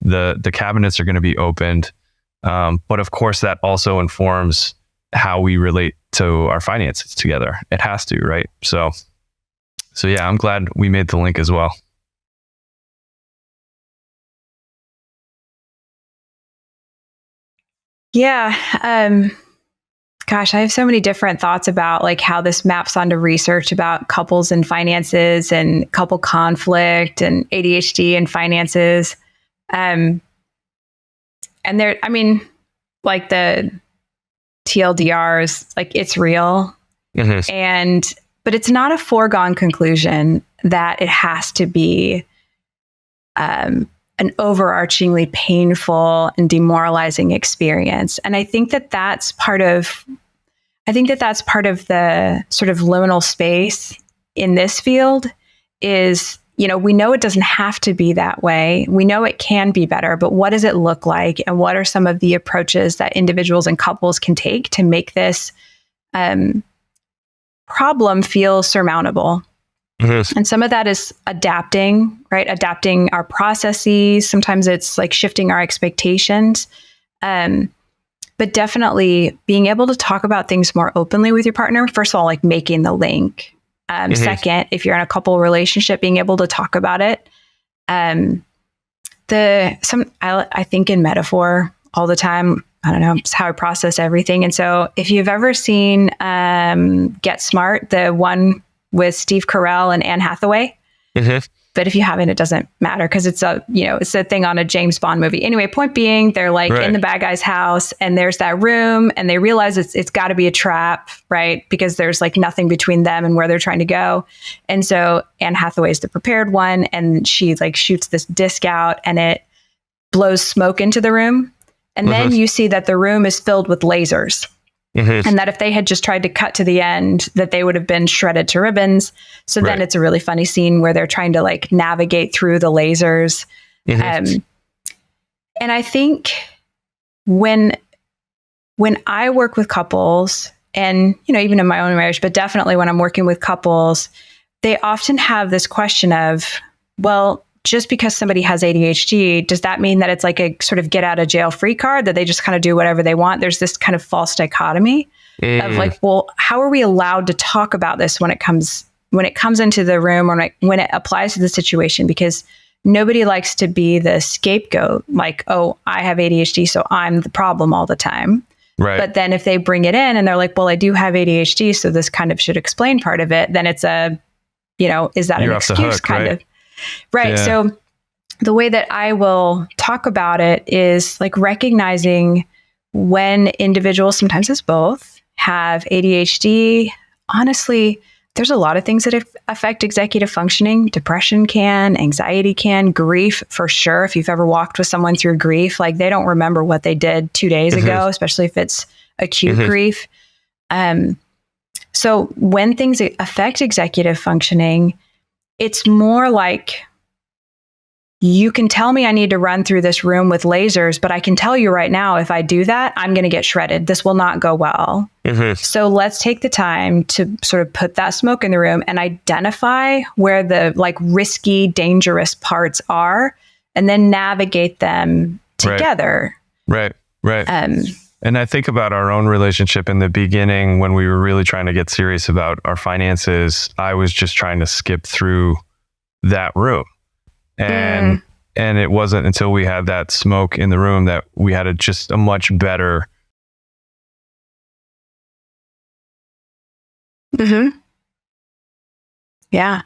the cabinets are going to be opened. But of course that also informs how we relate to our finances together. It has to, right? So yeah, I'm glad we made the link as well. Yeah. Gosh, I have so many different thoughts about like how this maps onto research about couples and finances and couple conflict and ADHD and finances. And there, I mean, like the TLDRs, like it's real. But it's not a foregone conclusion that it has to be an overarchingly painful and demoralizing experience. And I think that that's part of the sort of liminal space in this field is, we know it doesn't have to be that way. We know it can be better, but what does it look like? And what are some of the approaches that individuals and couples can take to make this problem feel surmountable? And some of that is adapting, right? Adapting our processes. Sometimes it's like shifting our expectations. But definitely being able to talk about things more openly with your partner. First of all, like making the link. Second, if you're in a couple relationship, being able to talk about it. I think in metaphor all the time. I don't know, it's how I process everything. And so if you've ever seen Get Smart, the one with Steve Carell and Anne Hathaway. But if you haven't, it doesn't matter because it's a thing on a James Bond movie. Anyway, point being, they're like in the bad guy's house and there's that room and they realize it's got to be a trap, right? Because there's like nothing between them and where they're trying to go. And so Anne Hathaway's the prepared one and she like shoots this disc out and it blows smoke into the room. And then you see that the room is filled with lasers. And that if they had just tried to cut to the end, that they would have been shredded to ribbons. So then it's a really funny scene where they're trying to like navigate through the lasers. And I think when I work with couples and, even in my own marriage, but definitely when I'm working with couples, they often have this question of, well, just because somebody has ADHD, does that mean that it's like a sort of get out of jail free card that they just kind of do whatever they want? There's this kind of false dichotomy of like, well, how are we allowed to talk about this when it comes into the room or when it applies to the situation? Because nobody likes to be the scapegoat, like, oh, I have ADHD, so I'm the problem all the time. Right. But then if they bring it in and they're like, well, I do have ADHD, so this kind of should explain part of it, then it's is that an excuse kind of? Right. Yeah. So the way that I will talk about it is like recognizing when individuals, sometimes it's both, have ADHD. Honestly, there's a lot of things that affect executive functioning. Depression can, anxiety can, grief for sure. If you've ever walked with someone through grief, like they don't remember what they did 2 days ago, especially if it's acute grief. So when things affect executive functioning, it's more like, you can tell me I need to run through this room with lasers, but I can tell you right now, if I do that, I'm going to get shredded. This will not go well. So let's take the time to sort of put that smoke in the room and identify where the like risky, dangerous parts are, and then navigate them together. Right. And I think about our own relationship in the beginning when we were really trying to get serious about our finances. I was just trying to skip through that room. And it wasn't until we had that smoke in the room that we had just a much better. Yeah.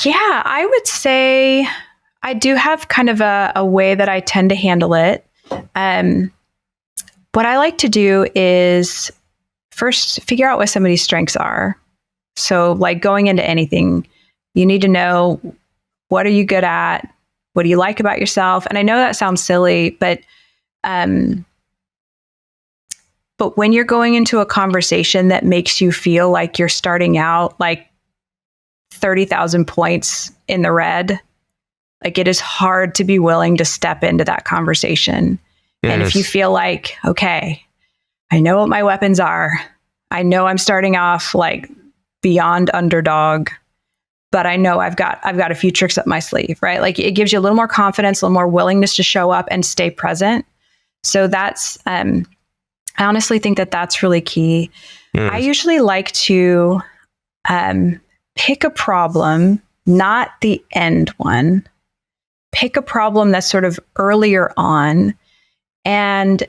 Yeah, I would say I do have kind of a way that I tend to handle it. What I like to do is first figure out what somebody's strengths are. So, like going into anything, you need to know, what are you good at? What do you like about yourself? And I know that sounds silly, but when you're going into a conversation that makes you feel like you're starting out like 30,000 points in the red, like it is hard to be willing to step into that conversation. Yes. And if you feel like, okay, I know what my weapons are. I know I'm starting off like beyond underdog, but I know I've got a few tricks up my sleeve, right? Like it gives you a little more confidence, a little more willingness to show up and stay present. So that's, I honestly think that that's really key. Yes. I usually like to pick a problem, not the end one. Pick a problem that's sort of earlier on and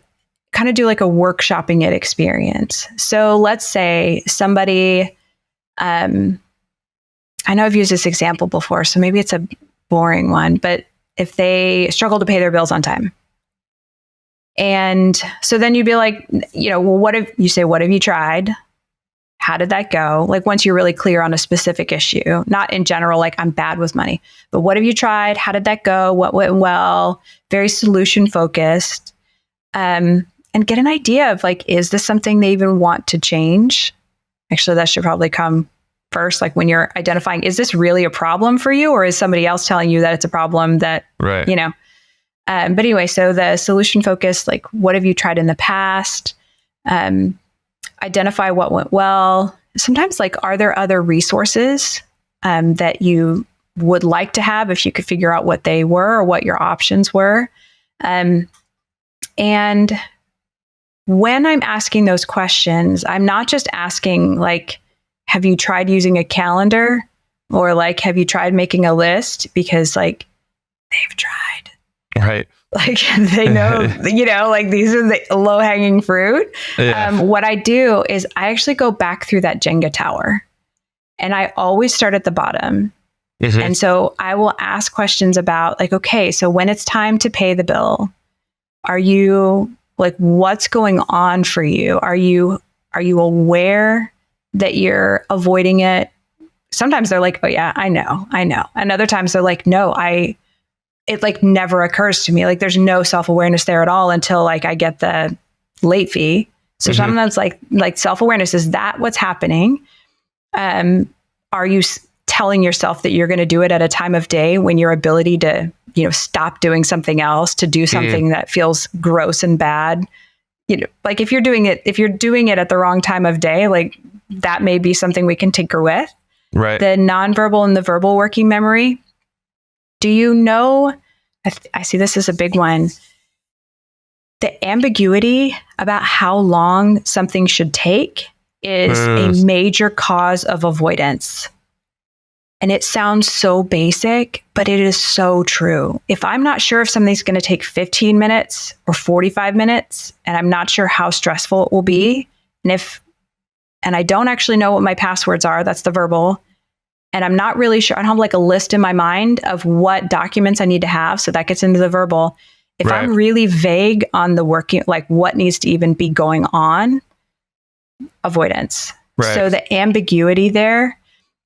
kind of do like a workshopping it experience. So let's say somebody, I know I've used this example before, so maybe it's a boring one, but if they struggle to pay their bills on time. And so then you'd be like, well, what have you tried? How did that go? Like once you're really clear on a specific issue, not in general, like I'm bad with money, but what have you tried? How did that go? What went well? Very solution focused. And get an idea of like, is this something they even want to change? Actually, that should probably come first. Like when you're identifying, is this really a problem for you? Or is somebody else telling you that it's a problem that, right. But anyway, so the solution focused, like what have you tried in the past? Identify what went well. Sometimes like, are there other resources that you would like to have if you could figure out what they were or what your options were? And when I'm asking those questions, I'm not just asking like, have you tried using a calendar or like, have you tried making a list? Because like they've tried. Right. Like they know, like these are the low hanging fruit. Yeah. What I do is I actually go back through that Jenga tower and I always start at the bottom. Mm-hmm. And so I will ask questions about like, okay, so when it's time to pay the bill, are you like, what's going on for you? Are you aware that you're avoiding it? Sometimes they're like, oh yeah, I know. And other times they're like, no, it like never occurs to me. Like there's no self-awareness there at all until like I get the late fee. So sometimes like self-awareness, is that what's happening? Are you telling yourself that you're going to do it at a time of day when your ability to, stop doing something else, to do something that feels gross and bad? Like if you're doing it at the wrong time of day, like that may be something we can tinker with. Right. The nonverbal and the verbal working memory. Do you know, I see this as a big one, the ambiguity about how long something should take is a major cause of avoidance. And it sounds so basic, but it is so true. If I'm not sure if something's going to take 15 minutes or 45 minutes, and I'm not sure how stressful it will be, and I don't actually know what my passwords are, that's the verbal, and I'm not really sure, I don't have like a list in my mind of what documents I need to have, so that gets into the verbal. If right. I'm really vague on the working, like what needs to even be going on, avoidance. Right. So the ambiguity there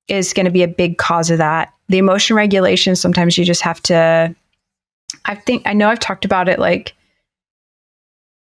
is going to be a big cause of that. The emotion regulation, sometimes you just have to, I know I've talked about it, like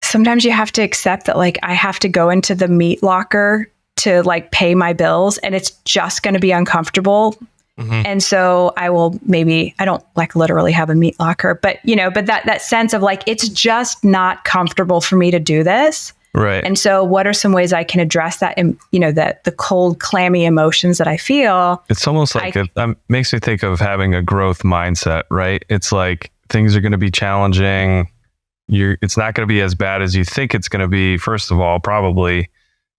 sometimes you have to accept that like I have to go into the meat locker to like pay my bills and it's just going to be uncomfortable. Mm-hmm. And so I don't like literally have a meat locker, but that sense of like, it's just not comfortable for me to do this. Right. And so what are some ways I can address that, the cold, clammy emotions that I feel? It's almost like it makes me think of having a growth mindset, right? It's like things are going to be challenging. It's not going to be as bad as you think it's going to be. First of all, probably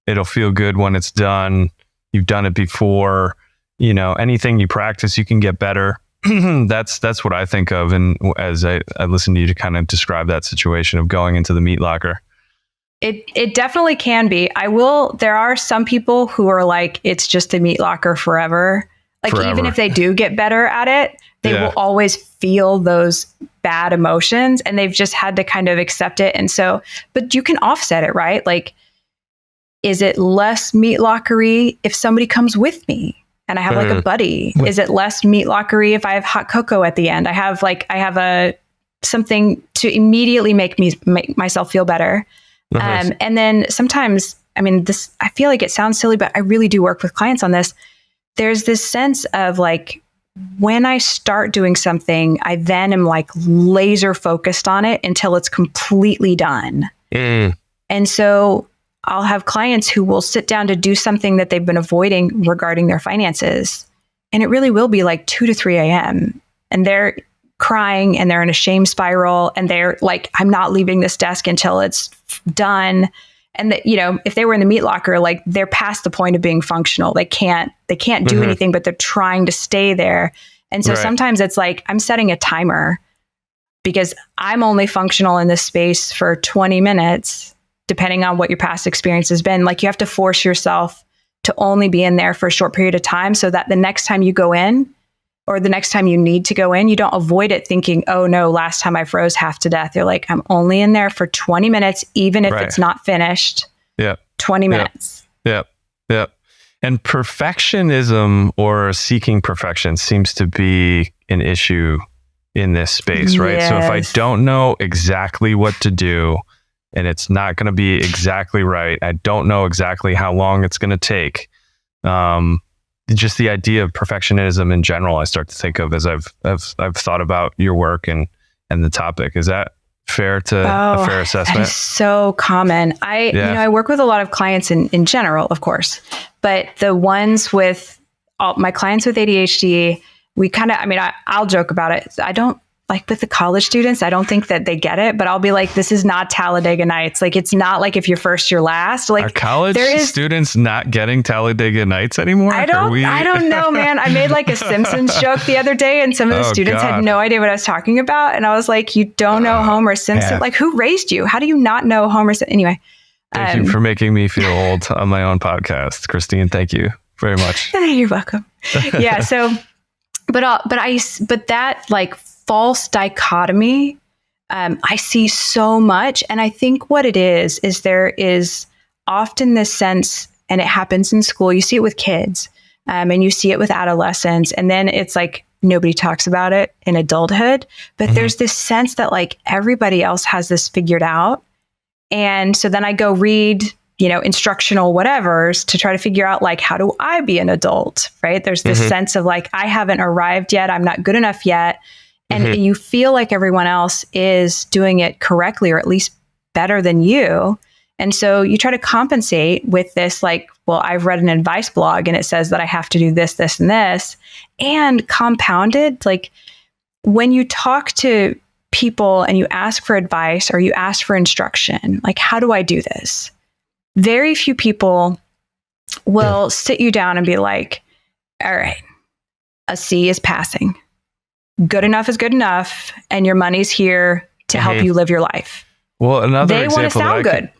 it'll feel good when it's done. You've done it before. Anything you practice, you can get better. That's what I think of. And as I listen to you to kind of describe that situation of going into the meat locker. It definitely can be. There are some people who are like, it's just a meat locker forever. Like forever. even if they do get better at it, they Yeah. will always feel those bad emotions, and they've just had to kind of accept it. And so, but you can offset it, right? Like, is it less meat lockery if somebody comes with me and I have like a buddy? Is it less meat lockery if I have hot cocoa at the end? I have something to immediately make myself feel better. And then sometimes, I mean, I feel like it sounds silly, but I really do work with clients on this. There's this sense of like, when I start doing something, I then am like laser focused on it until it's completely done. And so I'll have clients who will sit down to do something that they've been avoiding regarding their finances. And it really will be like 2 to 3 a.m. And they're crying and they're in a shame spiral. And they're like, I'm not leaving this desk until it's done. And that, you know, if they were in the meat locker, like they're past the point of being functional. They can't do anything, but they're trying to stay there. And so sometimes it's like, I'm setting a timer because I'm only functional in this space for 20 minutes. Depending on what your past experience has been, like you have to force yourself to only be in there for a short period of time so that the next time you go in or the next time you need to go in, you don't avoid it thinking, oh no, last time I froze half to death. You're like, I'm only in there for 20 minutes, even if it's not finished. 20 minutes. Yep. And perfectionism or seeking perfection seems to be an issue in this space, right? Yes. So if I don't know exactly what to do, and it's not going to be exactly right, I don't know exactly how long it's going to take. Just the idea of perfectionism in general, I start to think of as I've thought about your work and the topic. Is that a fair assessment? That is so commmen. I work with a lot of clients in general, of course, but the ones with my clients with ADHD, I'll joke about it. I don't, like with the college students, I don't think that they get it, but I'll be like, this is not Talladega Nights. Like, it's not like if you're first, you're last. Like, are college students not getting Talladega Nights anymore? I don't know, man. I made like a Simpsons joke the other day, and some of the students had no idea what I was talking about. And I was like, you don't know Homer Simpson? Like, who raised you? How do you not know Homer Simpson? Anyway. Thank you for making me feel old on my own podcast, Christine. Thank you very much. You're welcome. Yeah. So, but that like false dichotomy, I see so much. And I think what it is there is often this sense, and it happens in school, you see it with kids, and you see it with adolescents, and then it's like nobody talks about it in adulthood, but there's this sense that like everybody else has this figured out. And so then I go read, instructional whatevers to try to figure out like, how do I be an adult, right? There's this sense of like, I haven't arrived yet. I'm not good enough yet. And you feel like everyone else is doing it correctly, or at least better than you. And so you try to compensate with this, like, well, I've read an advice blog and it says that I have to do this, this, and this. And compounded, like when you talk to people and you ask for advice or you ask for instruction, like, how do I do this? Very few people will sit you down and be like, all right, a C is passing. Good enough is good enough, and your money's here to help you live your life. Well, they want to sound good.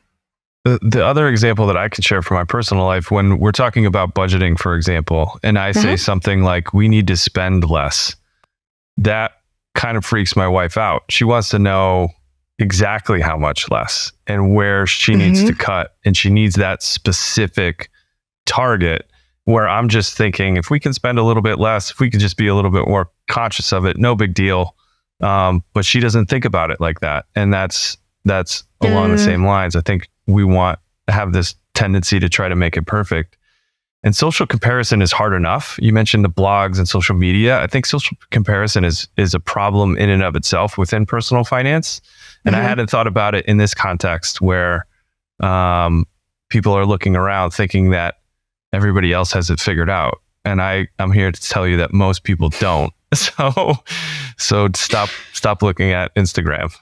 The other example that I could share from my personal life, when we're talking about budgeting, for example, and I say something like, we need to spend less, that kind of freaks my wife out. She wants to know exactly how much less and where she needs to cut. And she needs that specific target, where I'm just thinking, if we can spend a little bit less, if we could just be a little bit more conscious of it, no big deal. But she doesn't think about it like that. And that's along the same lines. I think we want to have this tendency to try to make it perfect. And social comparison is hard enough. You mentioned the blogs and social media. I think social comparison is a problem in and of itself within personal finance. And I hadn't thought about it in this context where people are looking around thinking that everybody else has it figured out. And I'm here to tell you that most people don't. So stop looking at Instagram.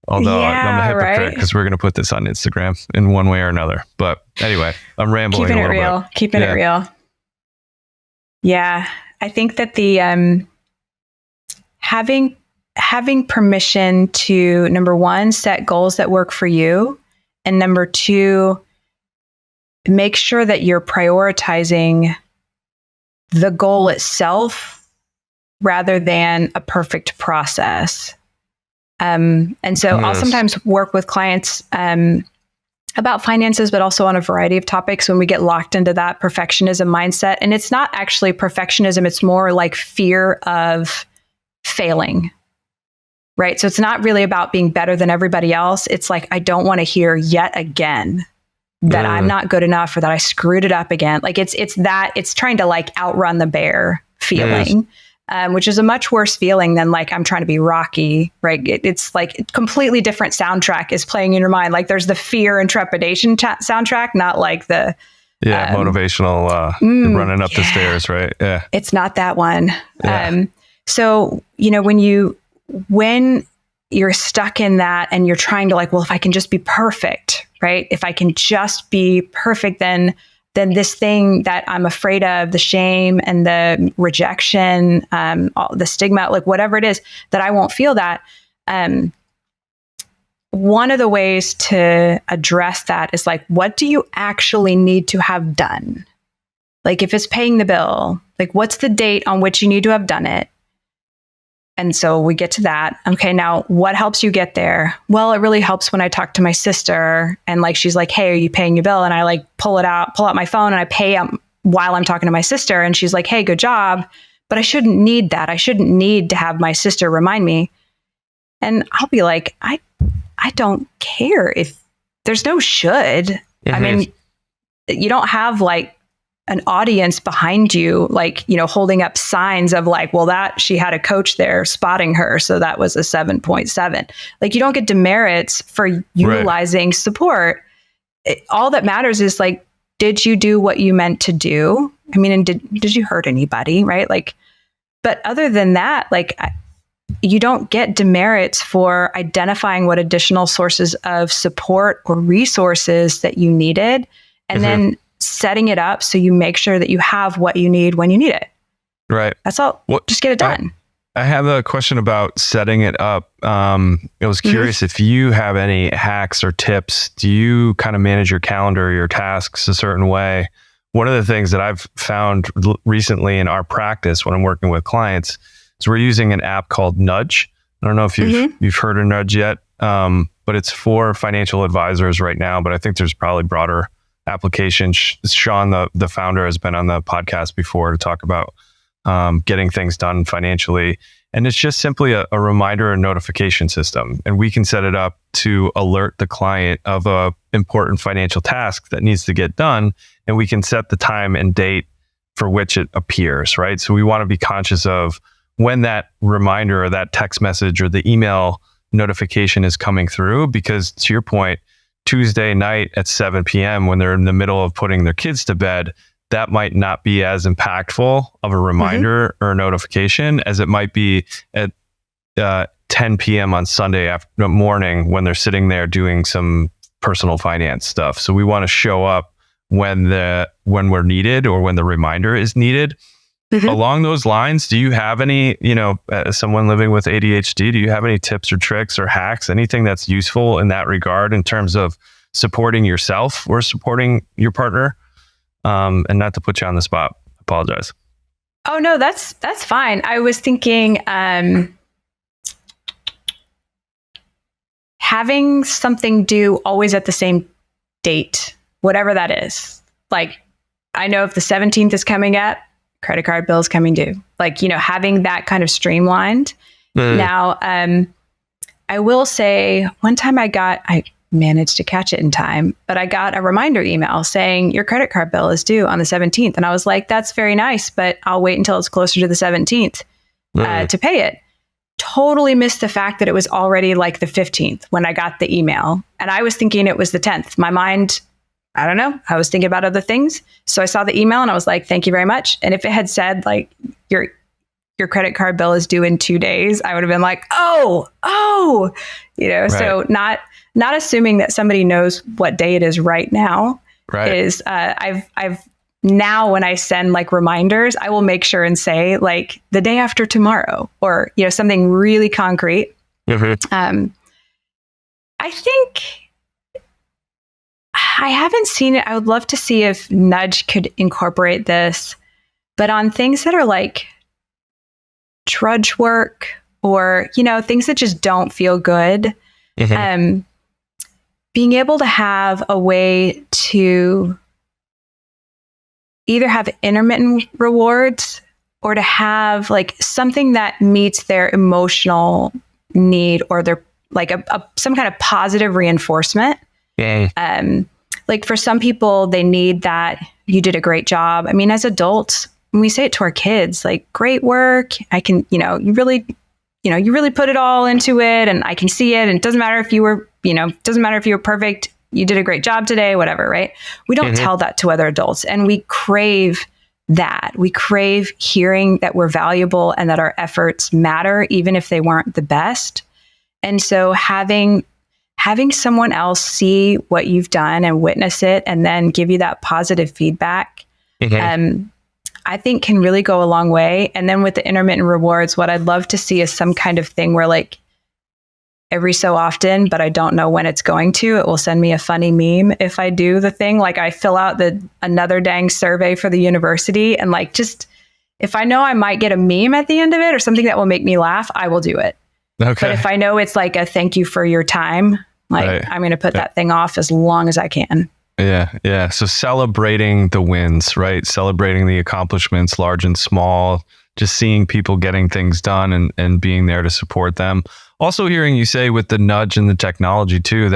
Although I'm a hypocrite because we're going to put this on Instagram in one way or another. But anyway, I'm rambling Keeping a little bit. Keeping it real. Yeah. I think that the having permission to, number one, set goals that work for you. And number two, make sure that you're prioritizing the goal itself rather than a perfect process. And so I'll sometimes work with clients about finances, but also on a variety of topics when we get locked into that perfectionism mindset. And it's not actually perfectionism. It's more like fear of failing, right? So it's not really about being better than everybody else. It's like, I don't want to hear yet again that I'm not good enough or that I screwed it up again. Like it's trying to like outrun the bear feeling. Which is a much worse feeling than like, I'm trying to be Rocky, right? It's like a completely different soundtrack is playing in your mind. Like there's the fear and trepidation soundtrack, not like the motivational running up the stairs, right? Yeah. It's not that one. Yeah. So, when you're stuck in that and you're trying to like, well, if I can just be perfect, right? If I can just be perfect, then this thing that I'm afraid of, the shame and the rejection, all the stigma, like whatever it is, that I won't feel that. One of the ways to address that is like, what do you actually need to have done? Like if it's paying the bill, like what's the date on which you need to have done it? And so we get to that. Okay, now what helps you get there? Well, it really helps when I talk to my sister and like, she's like, hey, are you paying your bill? And I like pull out my phone and I pay while I'm talking to my sister. And she's like, hey, good job. But I shouldn't need that. I shouldn't need to have my sister remind me. And I'll be like, I don't care if there's no should. Mm-hmm. I mean, you don't have like an audience behind you, like, holding up signs of like, well, that she had a coach there spotting her. So that was a 7.7. Like you don't get demerits for utilizing support. All that matters is like, did you do what you meant to do? I mean, and did you hurt anybody? Right. Like, but other than that, like you don't get demerits for identifying what additional sources of support or resources that you needed. And then setting it up so you make sure that you have what you need when you need it. Right. That's all. Just get it done. I have a question about setting it up. I was curious if you have any hacks or tips. Do you kind of manage your calendar, your tasks a certain way? One of the things that I've found recently in our practice when I'm working with clients is we're using an app called Nudge. I don't know if you've heard of Nudge yet, but it's for financial advisors right now, but I think there's probably broader application. Sean, the founder, has been on the podcast before to talk about getting things done financially. And it's just simply a reminder and notification system. And we can set it up to alert the client of a important financial task that needs to get done. And we can set the time and date for which it appears, right? So we want to be conscious of when that reminder or that text message or the email notification is coming through, because to your point, Tuesday night at 7 p.m. when they're in the middle of putting their kids to bed, that might not be as impactful of a reminder or a notification as it might be at 10 p.m. on Sunday morning when they're sitting there doing some personal finance stuff. So we want to show up when we're needed or when the reminder is needed. Along those lines, do you have any, as someone living with ADHD, do you have any tips or tricks or hacks, anything that's useful in that regard in terms of supporting yourself or supporting your partner? And not to put you on the spot, apologize. Oh, no, that's fine. I was thinking having something due always at the same date, whatever that is. Like, I know if the 17th is coming up, credit card bills coming due, like, having that kind of streamlined. Now, I will say one time I managed to catch it in time, but I got a reminder email saying your credit card bill is due on the 17th. And I was like, that's very nice, but I'll wait until it's closer to the 17th to pay it. Totally missed the fact that it was already like the 15th when I got the email. And I was thinking it was the 10th. My mind, I don't know. I was thinking about other things. So I saw the email and I was like, thank you very much. And if it had said like your credit card bill is due in 2 days, I would have been like, oh, right. So not assuming that somebody knows what day it is right now is I've now when I send like reminders, I will make sure and say like the day after tomorrow or, something really concrete. I think I haven't seen it. I would love to see if Nudge could incorporate this. But on things that are like drudge work or, things that just don't feel good, being able to have a way to either have intermittent rewards or to have like something that meets their emotional need or their like some kind of positive reinforcement. Like for some people, they need that you did a great job. I mean, as adults, when we say it to our kids, like, great work, I can, you really put it all into it and I can see it. And it doesn't matter if you were, doesn't matter if you were perfect. You did a great job today, whatever, right? We don't tell that to other adults. And we crave that. We crave hearing that we're valuable and that our efforts matter, even if they weren't the best. And so having someone else see what you've done and witness it and then give you that positive feedback, I think can really go a long way. And then with the intermittent rewards, what I'd love to see is some kind of thing where like every so often, but I don't know when it's going to, it will send me a funny meme if I do the thing. Like I fill out another dang survey for the university and like, just if I know I might get a meme at the end of it or something that will make me laugh, I will do it. Okay. But if I know it's like a thank you for your time, like I'm going to put that thing off as long as I can. Yeah. Yeah. So celebrating the wins, right? Celebrating the accomplishments, large and small, just seeing people getting things done and being there to support them. Also hearing you say with the nudge and the technology too,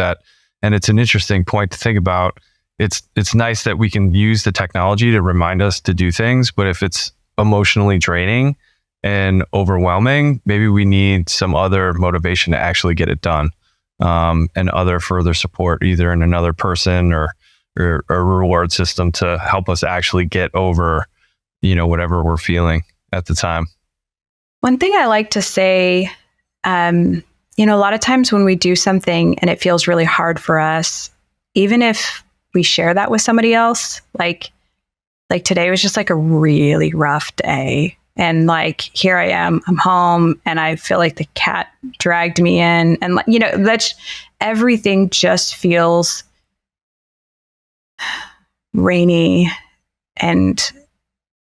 and it's an interesting point to think about. It's nice that we can use the technology to remind us to do things, but if it's emotionally draining and overwhelming, maybe we need some other motivation to actually get it done, and other further support, either in another person or a reward system to help us actually get over, whatever we're feeling at the time. One thing I like to say, a lot of times when we do something and it feels really hard for us, even if we share that with somebody else, like today was just like a really rough day. And like, here I am, I'm home and I feel like the cat dragged me in and that's everything just feels rainy and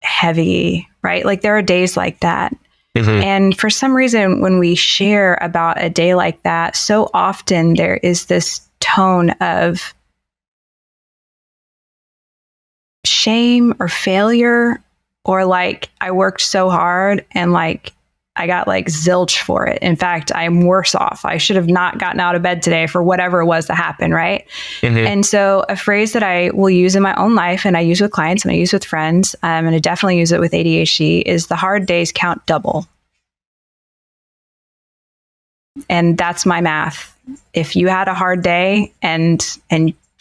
heavy, right? Like there are days like that. And for some reason, when we share about a day like that, so often there is this tone of shame or failure, or like, I worked so hard and like, I got like zilch for it. In fact, I'm worse off. I should have not gotten out of bed today for whatever it was that happened, right? And so a phrase that I will use in my own life and I use with clients and I use with friends, and I definitely use it with ADHD, is the hard days count double. And that's my math. If you had a hard day and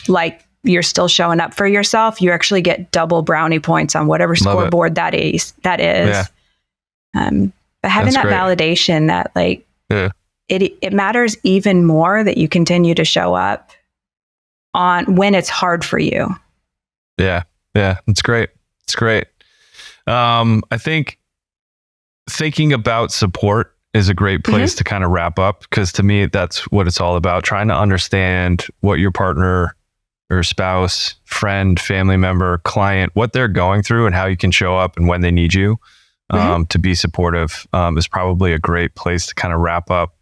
like you're still showing up for yourself, you actually get double brownie points on whatever scoreboard that is. Yeah. But having that validation that like it matters even more that you continue to show up on when it's hard for you. Yeah. Yeah. It's great. It's great. I think thinking about support is a great place to kind of wrap up, because to me, that's what it's all about. Trying to understand what your partner or spouse, friend, family member, client, what they're going through and how you can show up and when they need you to be supportive is probably a great place to kind of wrap up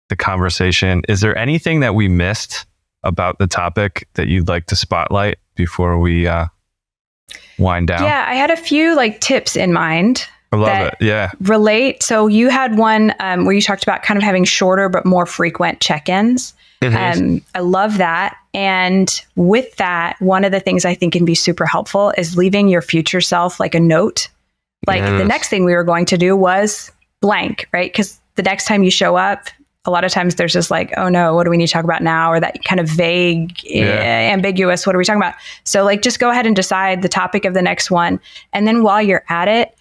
the conversation. Is there anything that we missed about the topic that you'd like to spotlight before we wind down? Yeah, I had a few like tips in mind. I love it. Yeah. Relate. So you had one where you talked about kind of having shorter but more frequent check-ins. I love that. And with that, one of the things I think can be super helpful is leaving your future self like a note. Like the next thing we were going to do was blank, right? Because the next time you show up, a lot of times there's just like, oh no, what do we need to talk about now? Or that kind of vague, ambiguous, what are we talking about? So like, just go ahead and decide the topic of the next one. And then while you're at it,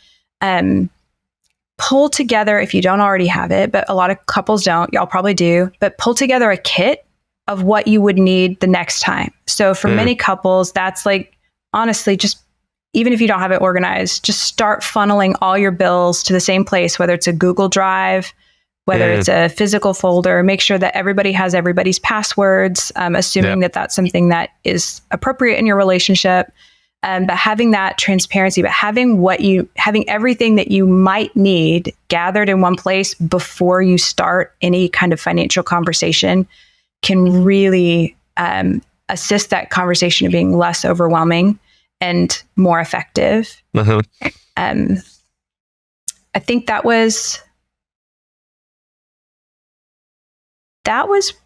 pull together, if you don't already have it, but a lot of couples don't, y'all probably do, but pull together a kit of what you would need the next time. So for many couples, that's like, honestly, just even if you don't have it organized, just start funneling all your bills to the same place, whether it's a Google Drive, whether it's a physical folder. Make sure that everybody has everybody's passwords, assuming that that's something that is appropriate in your relationship. But having that transparency, but having everything that you might need gathered in one place before you start any kind of financial conversation can really assist that conversation of being less overwhelming and more effective. I think that was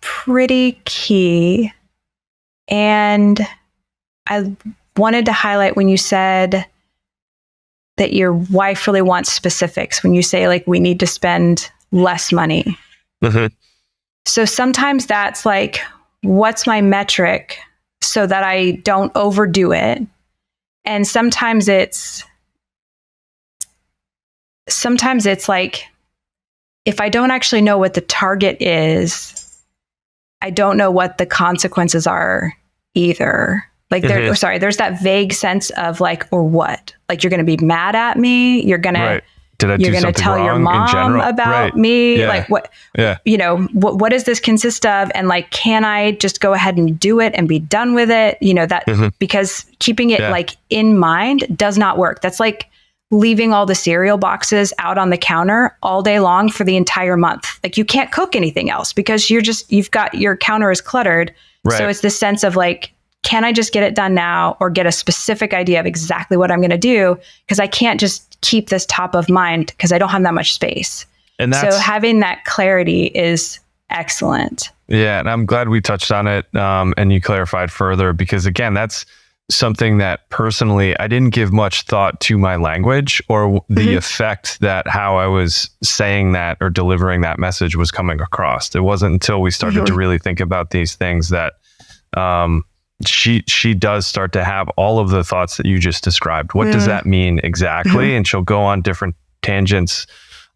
pretty key. And I wanted to highlight when you said that your wife really wants specifics, when you say like, we need to spend less money. So sometimes that's like, what's my metric so that I don't overdo it? And sometimes it's like, if I don't actually know what the target is, I don't know what the consequences are either. Like there's that vague sense of like, or what? Like, you're going to be mad at me. You're going to tell your mom about me. Yeah. Like what, what does this consist of? And like, can I just go ahead and do it and be done with it? Because keeping it like in mind does not work. That's like leaving all the cereal boxes out on the counter all day long for the entire month. Like, you can't cook anything else because you've got your counter is cluttered. Right. So it's this sense of like, can I just get it done now or get a specific idea of exactly what I'm going to do? Because I can't just keep this top of mind because I don't have that much space. And so having that clarity is excellent. Yeah. And I'm glad we touched on it and you clarified further, because again, that's something that personally, I didn't give much thought to my language or the effect that how I was saying that or delivering that message was coming across. It wasn't until we started to really think about these things that she does start to have all of the thoughts that you just described. What does that mean exactly? And she'll go on different tangents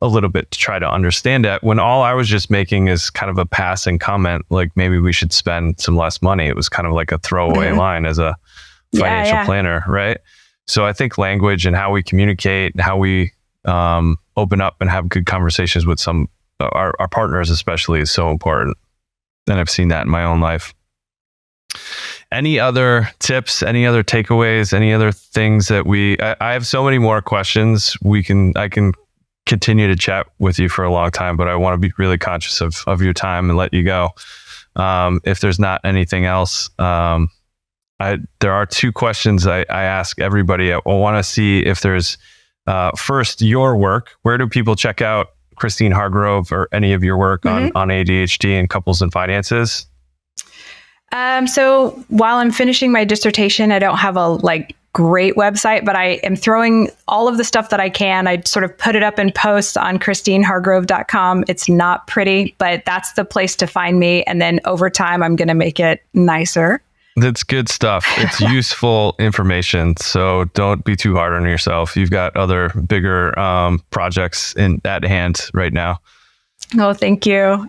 a little bit to try to understand it, when all I was just making is kind of a passing comment, like maybe we should spend some less money. It was kind of like a throwaway line as a financial planner, right? So I think language and how we communicate, how we open up and have good conversations with our partners especially is so important. And I've seen that in my own life. Any other tips, any other takeaways, any other things that I have so many more questions. I can continue to chat with you for a long time, but I want to be really conscious of your time and let you go. If there's not anything else, there are two questions I ask everybody. I want to see if there's first your work. Where do people check out Christine Hargrove or any of your work on ADHD and couples and finances? So while I'm finishing my dissertation, I don't have a great website, but I am throwing all of the stuff that I can. I sort of put it up in posts on christinehargrove.com. It's not pretty, but that's the place to find me. And then over time, I'm going to make it nicer. That's good stuff. It's useful information. So don't be too hard on yourself. You've got other bigger projects at hand right now. Oh, thank you.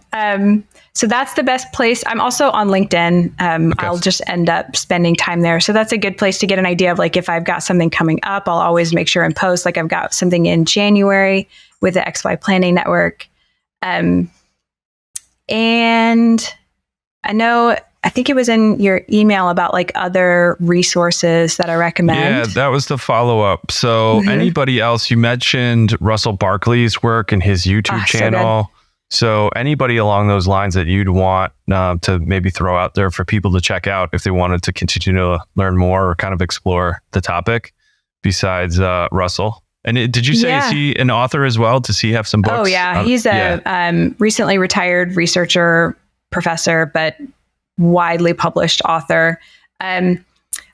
So that's the best place. I'm also on LinkedIn. I'll just end up spending time there. So that's a good place to get an idea of if I've got something coming up, I'll always make sure and post I've got something in January with the XY Planning Network. And I think it was in your email about other resources that I recommend. Yeah, that was the follow-up. So anybody else, you mentioned Russell Barkley's work and his YouTube channel. So anybody along those lines that you'd want to maybe throw out there for people to check out if they wanted to continue to learn more or kind of explore the topic besides Russell? And did you say, is he an author as well? Does he have some books? Oh, yeah. He's a recently retired researcher, professor, but widely published author. I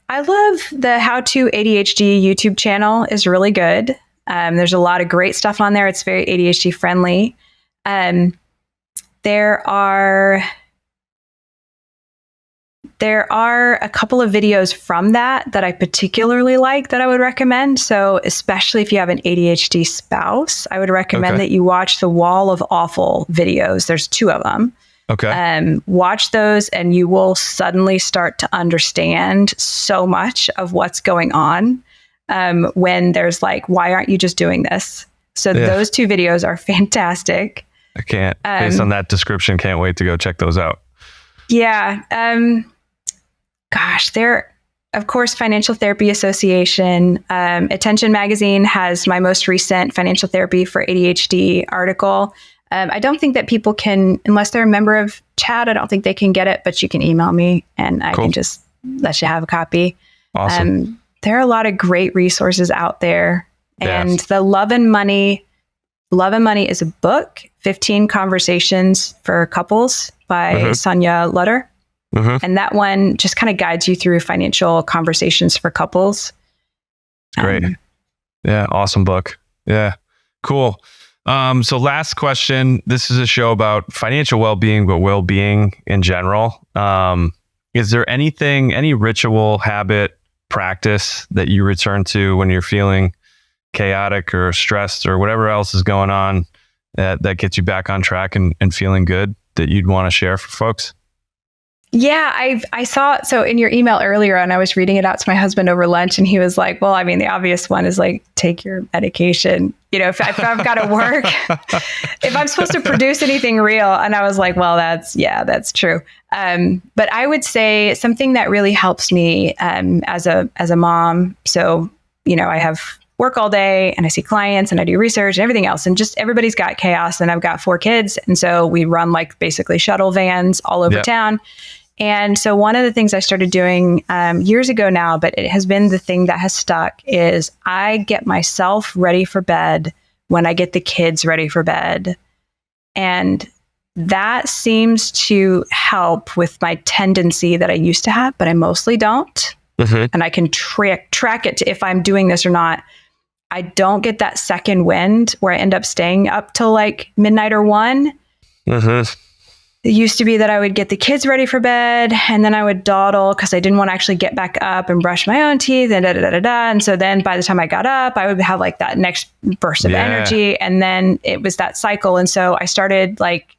love the How to ADHD YouTube channel is really good. There's a lot of great stuff on there. It's very ADHD friendly. There are a couple of videos from that I particularly like that I would recommend. So especially if you have an ADHD spouse, I would recommend that you watch the Wall of Awful videos. There's 2 of them. Watch those and you will suddenly start to understand so much of what's going on when there's why aren't you just doing this? So those 2 videos are fantastic. I can't, based on that description, can't wait to go check those out. Yeah. Gosh, there of course, Financial Therapy Association. Attention Magazine has my most recent Financial Therapy for ADHD article. I don't think that people can, unless they're a member of CHAD, I don't think they can get it, but you can email me and I can just let you have a copy. Awesome. There are a lot of great resources out there. And the Love and Money is a book, 15 Conversations for Couples by Sonia Lutter. And that one just kind of guides you through financial conversations for couples. Great. Yeah. Awesome book. Yeah. Cool. So last question. This is a show about financial well-being, but well-being in general. Is there any ritual, habit, practice that you return to when you're feeling chaotic or stressed or whatever else is going on that gets you back on track and feeling good that you'd want to share for folks? Yeah, I saw, so in your email earlier, and I was reading it out to my husband over lunch, and he was like, well, I mean, the obvious one is like, take your medication. You know, if I've got to work, if I'm supposed to produce anything real. And I was like, well, that's true. But I would say something that really helps me as a mom. So, you know, I have work all day and I see clients and I do research and everything else. And just everybody's got chaos, and I've got 4 kids. And so we run like basically shuttle vans all over town. And so one of the things I started doing years ago now, but it has been the thing that has stuck, is I get myself ready for bed when I get the kids ready for bed. And that seems to help with my tendency that I used to have, but I mostly don't. And I can track it to if I'm doing this or not. I don't get that second wind where I end up staying up till like midnight or 1. It used to be that I would get the kids ready for bed and then I would dawdle because I didn't want to actually get back up and brush my own teeth and And so then by the time I got up, I would have like that next burst of energy. And then it was that cycle. And so I started like,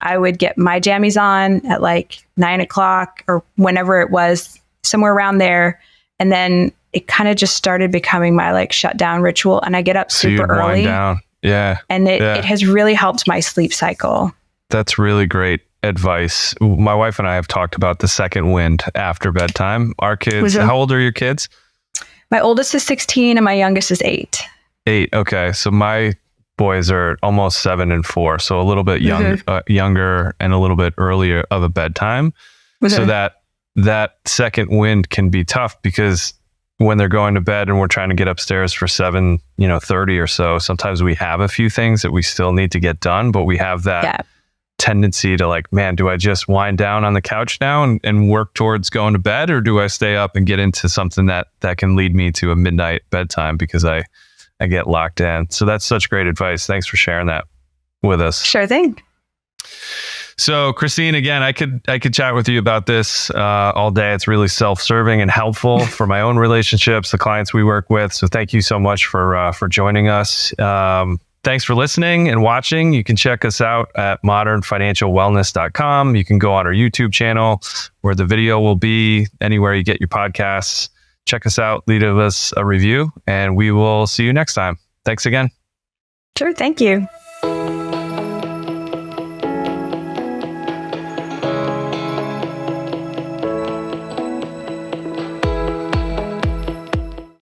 I would get my jammies on at like 9 o'clock or whenever it was, somewhere around there. And then it kind of just started becoming my like shutdown ritual. And I get up super early. Down. Yeah. And it has really helped my sleep cycle. That's really great advice. My wife and I have talked about the second wind after bedtime. Our kids, how old are your kids? My oldest is 16 and my youngest is 8. 8. Okay. So my boys are almost 7 and 4. So a little bit younger and a little bit earlier of a bedtime. So that second wind can be tough because when they're going to bed and we're trying to get upstairs for 7:30 or so, sometimes we have a few things that we still need to get done, but we have that tendency to like, man, do I just wind down on the couch now and work towards going to bed, or do I stay up and get into something that can lead me to a midnight bedtime because I get locked in? So that's such great advice. Thanks for sharing that with us. Sure thing. So Christine, again, I could chat with you about this all day. It's really self-serving and helpful for my own relationships, the clients we work with. So thank you so much for joining us. Thanks for listening and watching. You can check us out at modernfinancialwellness.com. You can go on our YouTube channel where the video will be, anywhere you get your podcasts. Check us out, leave us a review, and we will see you next time. Thanks again. Sure. Thank you.